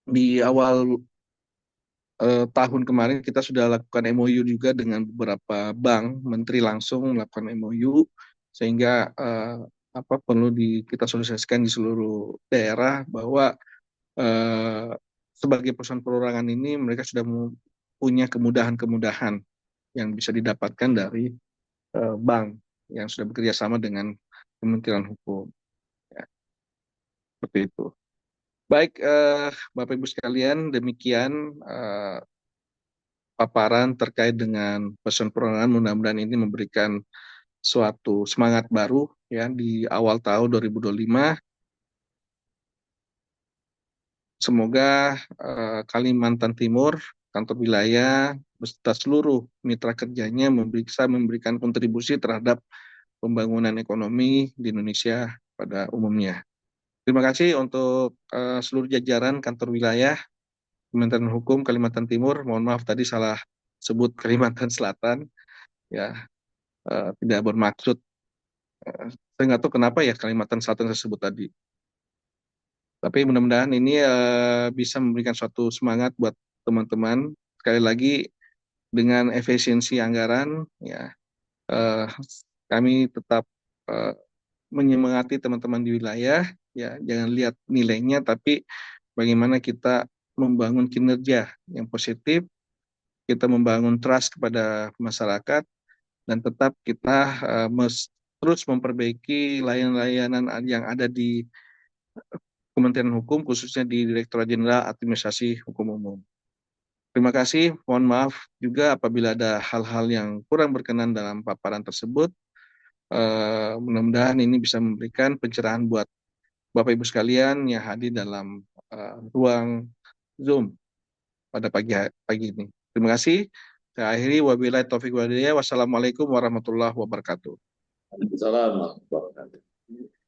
di awal tahun kemarin kita sudah lakukan MOU juga dengan beberapa bank, menteri langsung melakukan MOU sehingga perlu kita sosialisasikan di seluruh daerah bahwa sebagai perusahaan perorangan ini mereka sudah punya kemudahan-kemudahan yang bisa didapatkan dari bank yang sudah bekerja sama dengan Kementerian Hukum. Ya, seperti itu. Baik, Bapak Ibu sekalian, demikian paparan terkait dengan perusahaan perorangan. Mudah-mudahan ini memberikan suatu semangat baru ya di awal tahun 2025. Semoga Kalimantan Timur, kantor wilayah, beserta seluruh mitra kerjanya bisa memberikan kontribusi terhadap pembangunan ekonomi di Indonesia pada umumnya. Terima kasih untuk seluruh jajaran kantor wilayah Kementerian Hukum Kalimantan Timur. Mohon maaf tadi salah sebut Kalimantan Selatan, ya tidak bermaksud. Saya nggak tahu kenapa ya Kalimantan Selatan saya sebut tadi. Tapi mudah-mudahan ini bisa memberikan suatu semangat buat teman-teman. Sekali lagi dengan efisiensi anggaran, ya kami tetap menyemangati teman-teman di wilayah. Ya, jangan lihat nilainya, tapi bagaimana kita membangun kinerja yang positif, kita membangun trust kepada masyarakat, dan tetap kita terus memperbaiki layanan-layanan yang ada di Kementerian Hukum, khususnya di Direktorat Jenderal Administrasi Hukum Umum. Terima kasih, mohon maaf juga apabila ada hal-hal yang kurang berkenan dalam paparan tersebut. Mudah-mudahan ini bisa memberikan pencerahan buat Bapak Ibu sekalian yang hadir dalam ruang Zoom pada pagi ini. Terima kasih. Saya akhiri, wabillahi taufiq wal hidayah. Wassalamualaikum warahmatullahi wabarakatuh.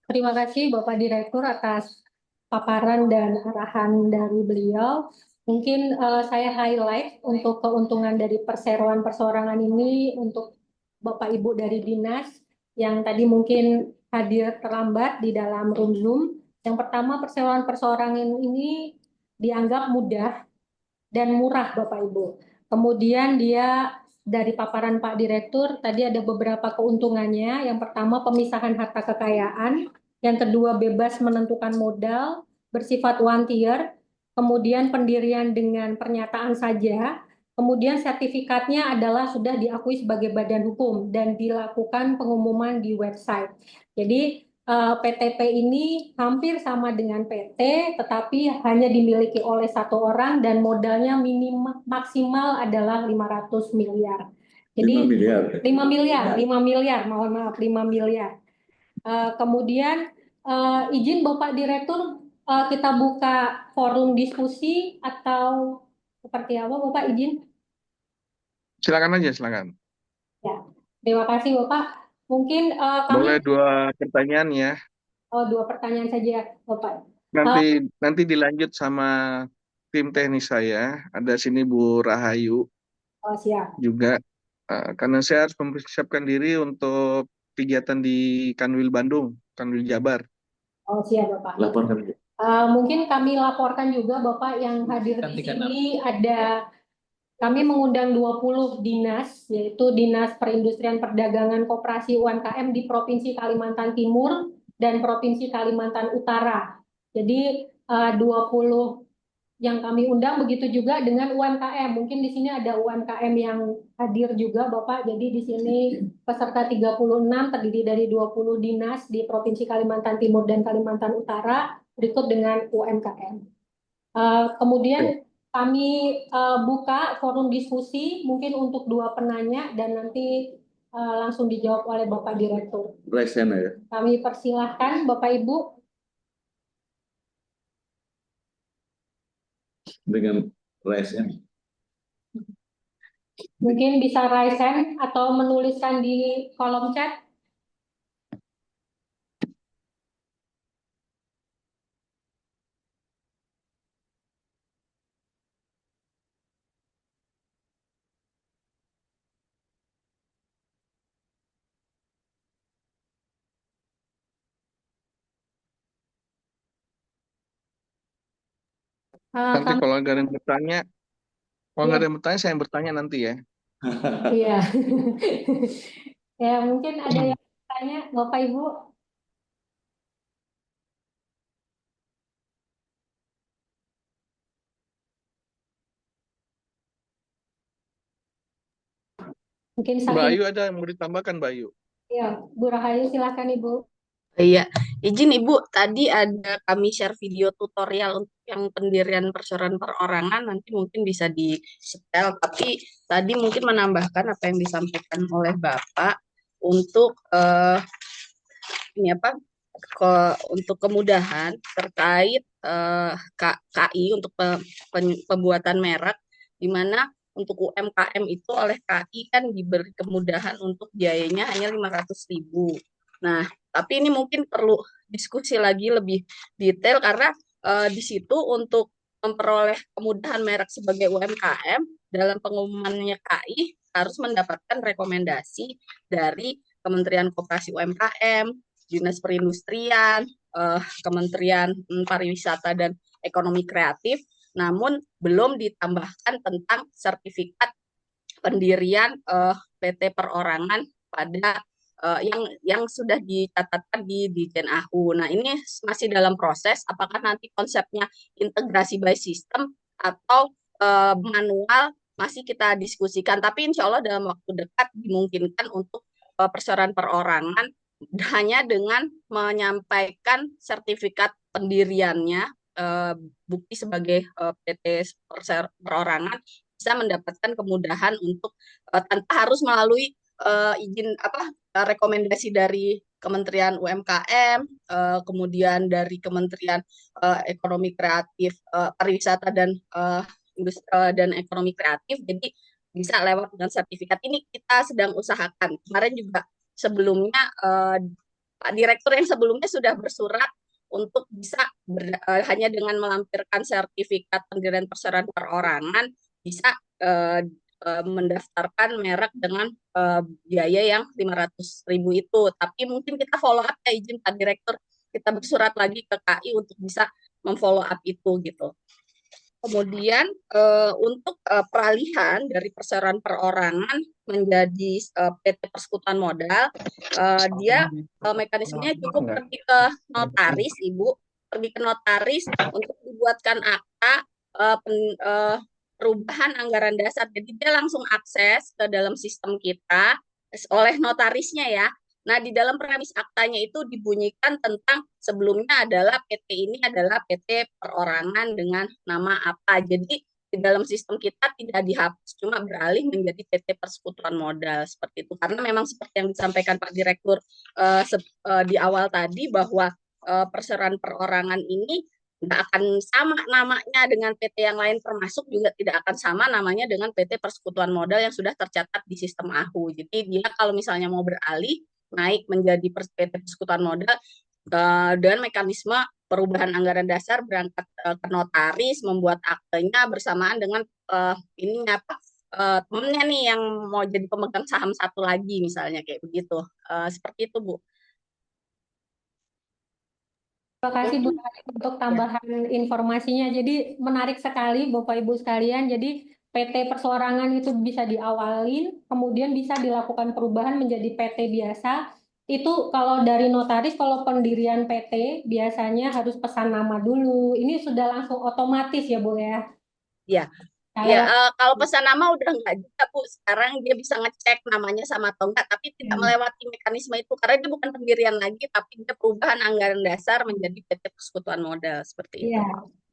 Terima kasih Bapak Direktur atas paparan dan arahan dari beliau. Mungkin saya highlight untuk keuntungan dari perseroan perseorangan ini untuk Bapak Ibu dari dinas yang tadi mungkin hadir terlambat di dalam room Zoom. Yang pertama, perseroan perseorangan ini dianggap mudah dan murah Bapak Ibu. Kemudian dia dari paparan Pak Direktur tadi ada beberapa keuntungannya. Yang pertama, pemisahan harta kekayaan. Yang kedua, bebas menentukan modal, bersifat one tier. Kemudian pendirian dengan pernyataan saja. Kemudian sertifikatnya adalah sudah diakui sebagai badan hukum dan dilakukan pengumuman di website. Jadi PTP ini hampir sama dengan PT, tetapi hanya dimiliki oleh satu orang dan modalnya maksimal adalah 500 miliar. Jadi 5 miliar, mohon maaf 5 miliar. Kemudian izin Bapak Direktur kita buka forum diskusi atau seperti apa Bapak izin? Silakan aja, silakan. Ya, terima kasih Bapak. Mungkin boleh 2 pertanyaan ya. Oh, 2 pertanyaan saja Bapak. Nanti dilanjut sama tim teknis saya. Ada sini Bu Rahayu. Oh, siap. Juga karena saya harus mempersiapkan diri untuk kegiatan di Kanwil Bandung, Kanwil Jabar. Oh, siap Bapak. Laporkan. Mungkin kami laporkan juga Bapak yang hadir di sini ada kami mengundang 20 dinas, yaitu Dinas Perindustrian Perdagangan Koperasi UMKM di Provinsi Kalimantan Timur dan Provinsi Kalimantan Utara. Jadi 20 yang kami undang, begitu juga dengan UMKM. Mungkin di sini ada UMKM yang hadir juga Bapak. Jadi di sini peserta 36 terdiri dari 20 dinas di Provinsi Kalimantan Timur dan Kalimantan Utara, berikut dengan UMKM. Kemudian kami buka forum diskusi mungkin untuk 2 penanya dan nanti langsung dijawab oleh Bapak Direktur. Ya. Kami persilahkan Bapak Ibu. dengan raise hand. Mungkin bisa raise hand atau menuliskan di kolom chat. Nanti Kami, kalau nggak ada yang bertanya, kalau nggak ada yang bertanya, saya yang bertanya nanti ya. iya. Ya, mungkin ada yang bertanya, Bapak Ibu. Mungkin Mbak saking, Ayu ada yang mau ditambahkan, Mbak Ayu? ya, Bu Rahayu silakan Ibu. Iya, izin Ibu, tadi ada kami share video tutorial untuk yang pendirian perseroan perorangan, nanti mungkin bisa di-setel, tapi tadi mungkin menambahkan apa yang disampaikan oleh Bapak untuk ini apa untuk kemudahan terkait KI untuk pembuatan merek, di mana untuk UMKM itu oleh KI kan diberi kemudahan untuk biayanya hanya 500.000. Nah, tapi ini mungkin perlu diskusi lagi lebih detail karena di situ untuk memperoleh kemudahan merek sebagai UMKM dalam pengumumannya KI harus mendapatkan rekomendasi dari Kementerian Koperasi UMKM, Dinas Perindustrian, Kementerian Pariwisata dan Ekonomi Kreatif, namun belum ditambahkan tentang sertifikat pendirian PT perorangan pada yang sudah dicatatkan di Ditjen AHU. Nah, ini masih dalam proses apakah nanti konsepnya integrasi by system atau manual masih kita diskusikan, tapi insya Allah dalam waktu dekat dimungkinkan untuk perseroan perorangan hanya dengan menyampaikan sertifikat pendiriannya, bukti sebagai PT perorangan, bisa mendapatkan kemudahan untuk tanpa harus melalui izin rekomendasi dari Kementerian UMKM, kemudian dari Kementerian Ekonomi Kreatif, Pariwisata dan Ekonomi Kreatif. Jadi bisa lewat dengan sertifikat ini kita sedang usahakan. Kemarin juga sebelumnya Pak Direktur yang sebelumnya sudah bersurat untuk bisa hanya dengan melampirkan sertifikat pendirian perseroan perorangan bisa mendaftarkan merek dengan biaya yang 500.000 itu. Tapi mungkin kita follow up ya, izin Pak Direktur, kita bersurat lagi ke KI untuk bisa memfollow up itu gitu. Kemudian untuk peralihan dari perseroan perorangan menjadi PT Persekutuan Modal, dia mekanismenya cukup pergi ke notaris, Ibu, pergi ke notaris untuk dibuatkan akta perubahan anggaran dasar. Jadi dia langsung akses ke dalam sistem kita oleh notarisnya ya. Nah, di dalam premis aktanya itu dibunyikan tentang sebelumnya adalah PT ini adalah PT perorangan dengan nama apa. Jadi di dalam sistem kita tidak dihapus, cuma beralih menjadi PT Persekutuan Modal seperti itu. Karena memang seperti yang disampaikan Pak Direktur di awal tadi bahwa perseroan perorangan ini tidak akan sama namanya dengan PT yang lain, termasuk juga tidak akan sama namanya dengan PT Persekutuan Modal yang sudah tercatat di sistem AHU. Jadi dia kalau misalnya mau beralih naik menjadi PT Persekutuan Modal dengan mekanisme perubahan anggaran dasar berangkat ke notaris, membuat aktenya bersamaan dengan ini apa temennya nih yang mau jadi pemegang saham satu lagi misalnya kayak begitu. Seperti itu, Bu. Terima kasih Bu Rahayu untuk tambahan informasinya. Jadi menarik sekali Bapak Ibu sekalian. Jadi PT perseorangan itu bisa diawalin, kemudian bisa dilakukan perubahan menjadi PT biasa. Itu kalau dari notaris, kalau pendirian PT biasanya harus pesan nama dulu. Ini sudah langsung otomatis ya Bu ya. Ya. Ya, kalau pesan nama udah nggak juga, Bu. Sekarang dia bisa ngecek namanya sama atau enggak, tapi tidak melewati mekanisme itu. Karena dia bukan pendirian lagi, tapi dia perubahan anggaran dasar menjadi PT Persekutuan Modal, seperti itu. Iya,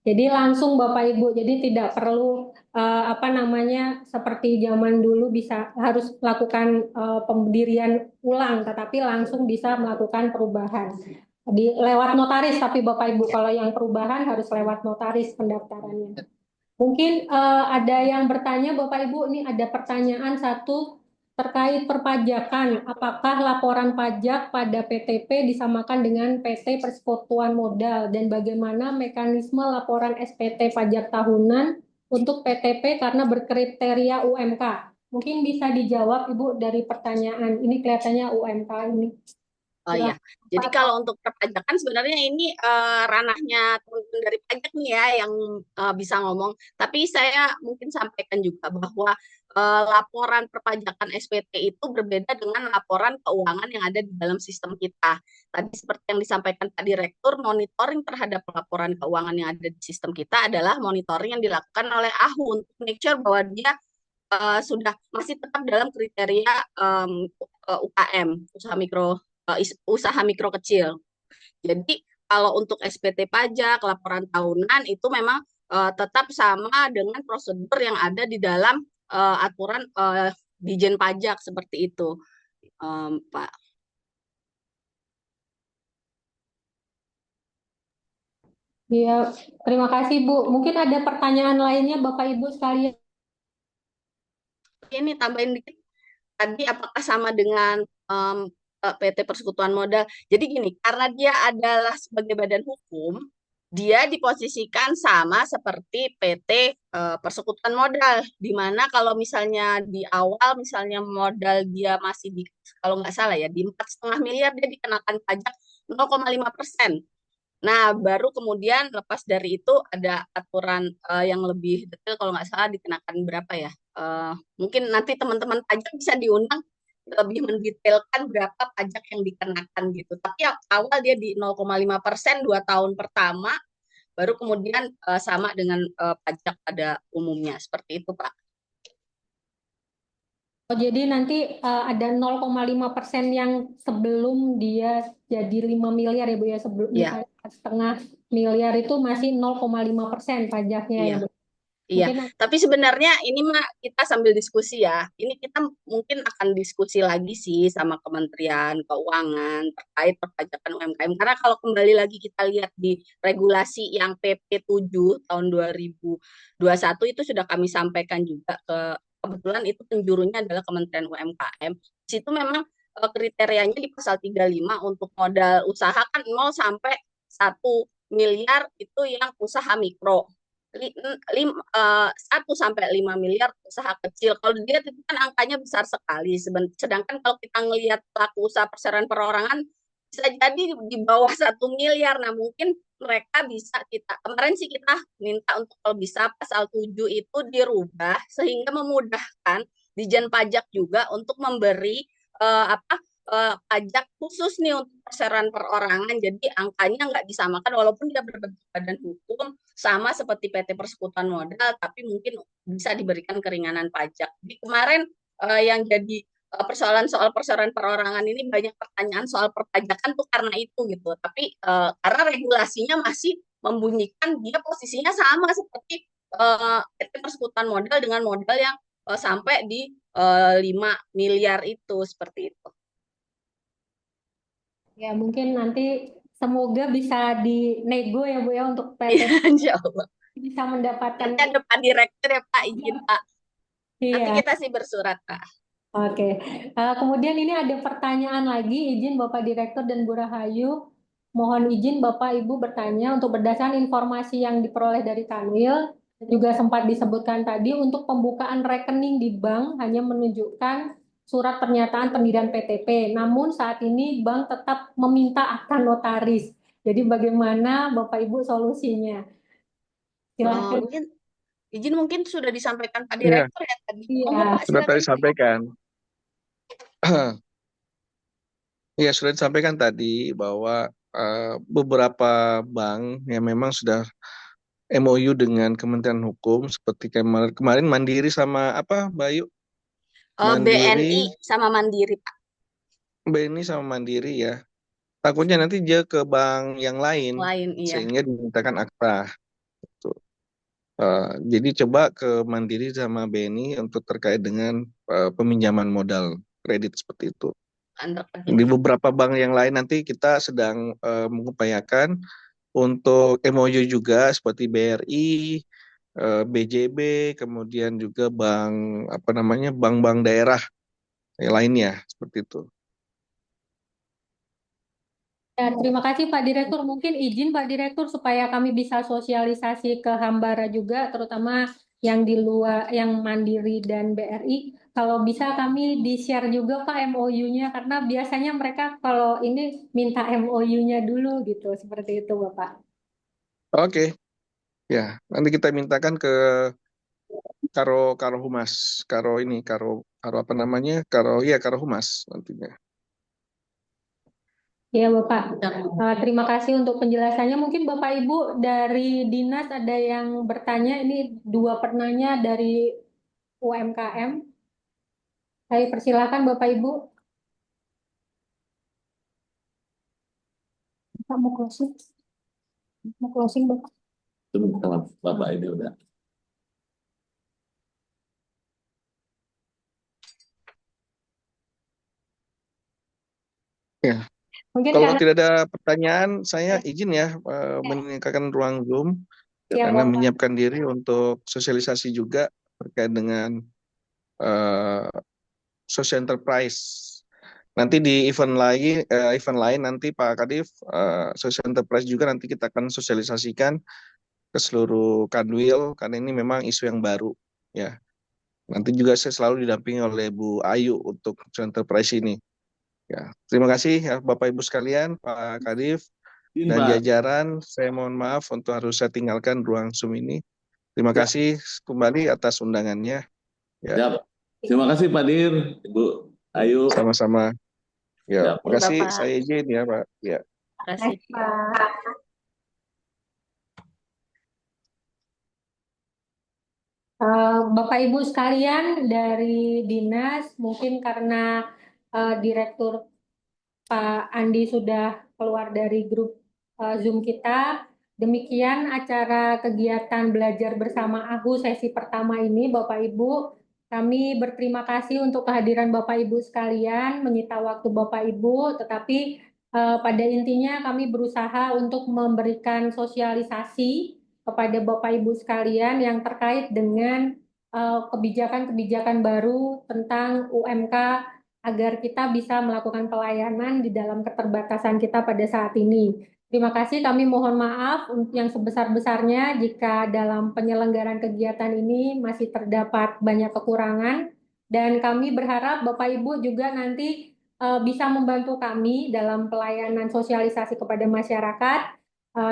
jadi langsung Bapak Ibu, jadi tidak perlu apa namanya seperti zaman dulu bisa harus lakukan pendirian ulang, tetapi langsung bisa melakukan perubahan lewat notaris. Tapi Bapak Ibu kalau yang perubahan harus lewat notaris pendaftarannya. Mungkin ada yang bertanya, Bapak Ibu, ini ada pertanyaan satu terkait perpajakan. Apakah laporan pajak pada PTP disamakan dengan PT Persekutuan Modal dan bagaimana mekanisme laporan SPT pajak tahunan untuk PTP karena berkriteria UMK? Mungkin bisa dijawab Ibu dari pertanyaan. Ini kelihatannya UMK ini. Oh iya, jadi Silakan. kalau untuk perpajakan sebenarnya ini ranahnya teman-teman dari pajak nih ya yang bisa ngomong. Tapi saya mungkin sampaikan juga bahwa laporan perpajakan SPT itu berbeda dengan laporan keuangan yang ada di dalam sistem kita. Tadi seperti yang disampaikan Pak Direktur, monitoring terhadap laporan keuangan yang ada di sistem kita adalah monitoring yang dilakukan oleh AHU untuk make sure bahwa dia sudah masih tetap dalam kriteria UKM, usaha mikro kecil. Jadi kalau untuk SPT pajak, laporan tahunan itu memang tetap sama dengan prosedur yang ada di dalam aturan Dijen Pajak seperti itu, Pak. Ya, terima kasih Bu. Mungkin ada pertanyaan lainnya Bapak Ibu sekalian. Ini tambahin dikit. Tadi apakah sama dengan PT Persekutuan Modal? Jadi gini, karena dia adalah sebagai badan hukum, dia diposisikan sama seperti PT Persekutuan Modal, di mana kalau misalnya di awal, misalnya modal dia masih di, kalau nggak salah ya, di 4,5 miliar dia dikenakan pajak 0,5%. Nah, baru kemudian lepas dari itu ada aturan yang lebih detail kalau nggak salah dikenakan berapa ya. Mungkin nanti teman-teman pajak bisa diundang lebih mendetailkan berapa pajak yang dikenakan gitu. Tapi yang awal dia di 0,5% 2 tahun pertama, baru kemudian sama dengan pajak pada umumnya. Seperti itu, Pak. Oh, jadi nanti ada 0,5% yang sebelum dia jadi 5 miliar ya Bu ya. Sebelum Iya, misalnya setengah miliar itu masih 0,5% pajaknya ya iya. Bu. Iya, Mungkin tapi sebenarnya ini mah kita sambil diskusi ya. Ini kita mungkin akan diskusi lagi sih sama Kementerian Keuangan terkait perpajakan UMKM. Karena kalau kembali lagi kita lihat di regulasi yang PP 7 tahun 2021 itu sudah kami sampaikan juga kebetulan itu penjurunya adalah Kementerian UMKM. Di situ memang kriterianya di pasal 35 untuk modal usaha kan 0 sampai 1 miliar itu yang usaha mikro. 1 sampai 5 miliar usaha kecil. Kalau dilihat itu kan angkanya besar sekali. Sedangkan kalau kita ngelihat pelaku usaha perseroan perorangan bisa jadi di bawah 1 miliar. Nah mungkin mereka bisa kita kemarin sih kita minta untuk kalau bisa pasal 7 itu dirubah sehingga memudahkan Dijen Pajak juga untuk memberi pajak khusus nih untuk perseroan perorangan. Jadi angkanya nggak disamakan walaupun dia berbentuk badan hukum sama seperti PT Persekutuan Modal, tapi mungkin bisa diberikan keringanan pajak. Jadi kemarin yang jadi persoalan soal perseroan perorangan ini banyak pertanyaan soal perpajakan tuh karena itu gitu. Tapi karena regulasinya masih membunyikan dia posisinya sama seperti PT Persekutuan Modal dengan modal yang sampai di 5 miliar itu seperti itu. ya mungkin nanti semoga bisa dinego ya Bu ya untuk PT Iya, insya Allah. bisa mendapatkan. Nanti ada Pak Direktur ya Pak, izin Pak. Nanti Iya. kita sih bersurat Pak. Oke. Kemudian ini ada pertanyaan lagi, izin Bapak Direktur dan Bu Rahayu. Mohon izin Bapak Ibu bertanya untuk berdasarkan informasi yang diperoleh dari Kanwil, juga sempat disebutkan tadi untuk pembukaan rekening di bank hanya menunjukkan surat pernyataan pendirian PTP. Namun saat ini bank tetap meminta akta notaris. Jadi bagaimana Bapak Ibu solusinya? Silakan. Izin mungkin sudah disampaikan Pak Iya, Direktur ya tadi. Iya. Pak, sudah tadi silakan. sampaikan. Ya, sudah disampaikan tadi bahwa beberapa bank yang memang sudah MOU dengan Kementerian Hukum seperti kemarin Mandiri sama apa, Bayu? BNI sama Mandiri Pak. BNI sama Mandiri ya. Takutnya nanti dia ke bank yang lain, Iya. sehingga dimintakan akta. Jadi coba ke Mandiri sama BNI untuk terkait dengan peminjaman modal kredit seperti itu. Di beberapa bank yang lain nanti kita sedang mengupayakan untuk MOU juga seperti BRI, BJB, kemudian juga bank-bank daerah lainnya seperti itu. Ya, terima kasih Pak Direktur. Mungkin izin Pak Direktur supaya kami bisa sosialisasi ke Hambara juga, terutama yang di luar, yang Mandiri dan BRI. Kalau bisa kami di-share juga Pak MOU-nya, karena biasanya mereka kalau ini minta MOU-nya dulu gitu, seperti itu Bapak. Oke, ya nanti kita mintakan ke Karo Humas, Karo Humas nantinya. Ya Bapak, terima kasih untuk penjelasannya. Mungkin Bapak Ibu dari Dinas ada yang bertanya, ini dua penanya dari UMKM. Saya persilakan Bapak Ibu. Bapak mau closing? Mau closing Bapak? Teman Bapak ini udah. Ya, Mungkin kalau karena tidak ada pertanyaan, saya izin ya meningkatkan ruang Zoom ya karena Bapak. menyiapkan diri untuk sosialisasi juga terkait dengan social enterprise. Nanti di event lain nanti Pak Kadif, social enterprise juga nanti kita akan sosialisasikan ke seluruh Kanwil karena ini memang isu yang baru ya. Nanti juga saya selalu didampingi oleh Bu Ayu untuk social enterprise ini. Ya, terima kasih ya Bapak Ibu sekalian, Pak Kadif Izin dan Pak. jajaran. Saya mohon maaf untuk harus saya tinggalkan ruang Zoom ini. Terima Ya. kasih kembali atas undangannya. Ya, Ya. Terima kasih Pak Dir, Ibu Ayu. sama-sama. Ya, Ya. terima kasih. Bapak. Saya izin ya, Pak. Ya. Terima kasih. Pak. Bapak Ibu sekalian dari Dinas, mungkin karena Direktur Pak Andi sudah keluar dari grup Zoom kita. Demikian acara kegiatan belajar bersama AHU sesi pertama ini, Bapak Ibu. Kami berterima kasih untuk kehadiran Bapak Ibu sekalian, menyita waktu Bapak Ibu, tetapi pada intinya kami berusaha untuk memberikan sosialisasi kepada Bapak Ibu sekalian yang terkait dengan kebijakan-kebijakan baru tentang UMK agar kita bisa melakukan pelayanan di dalam keterbatasan kita pada saat ini. Terima kasih, kami mohon maaf yang sebesar-besarnya jika dalam penyelenggaraan kegiatan ini masih terdapat banyak kekurangan, dan kami berharap Bapak Ibu juga nanti bisa membantu kami dalam pelayanan sosialisasi kepada masyarakat.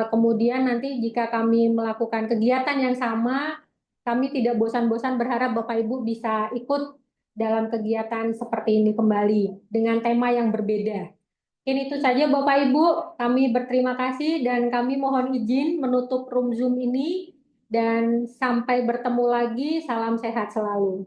Kemudian nanti jika kami melakukan kegiatan yang sama, kami tidak bosan-bosan berharap Bapak Ibu bisa ikut dalam kegiatan seperti ini kembali dengan tema yang berbeda. Mungkin itu saja Bapak Ibu, kami berterima kasih dan kami mohon izin menutup room Zoom ini dan sampai bertemu lagi, salam sehat selalu.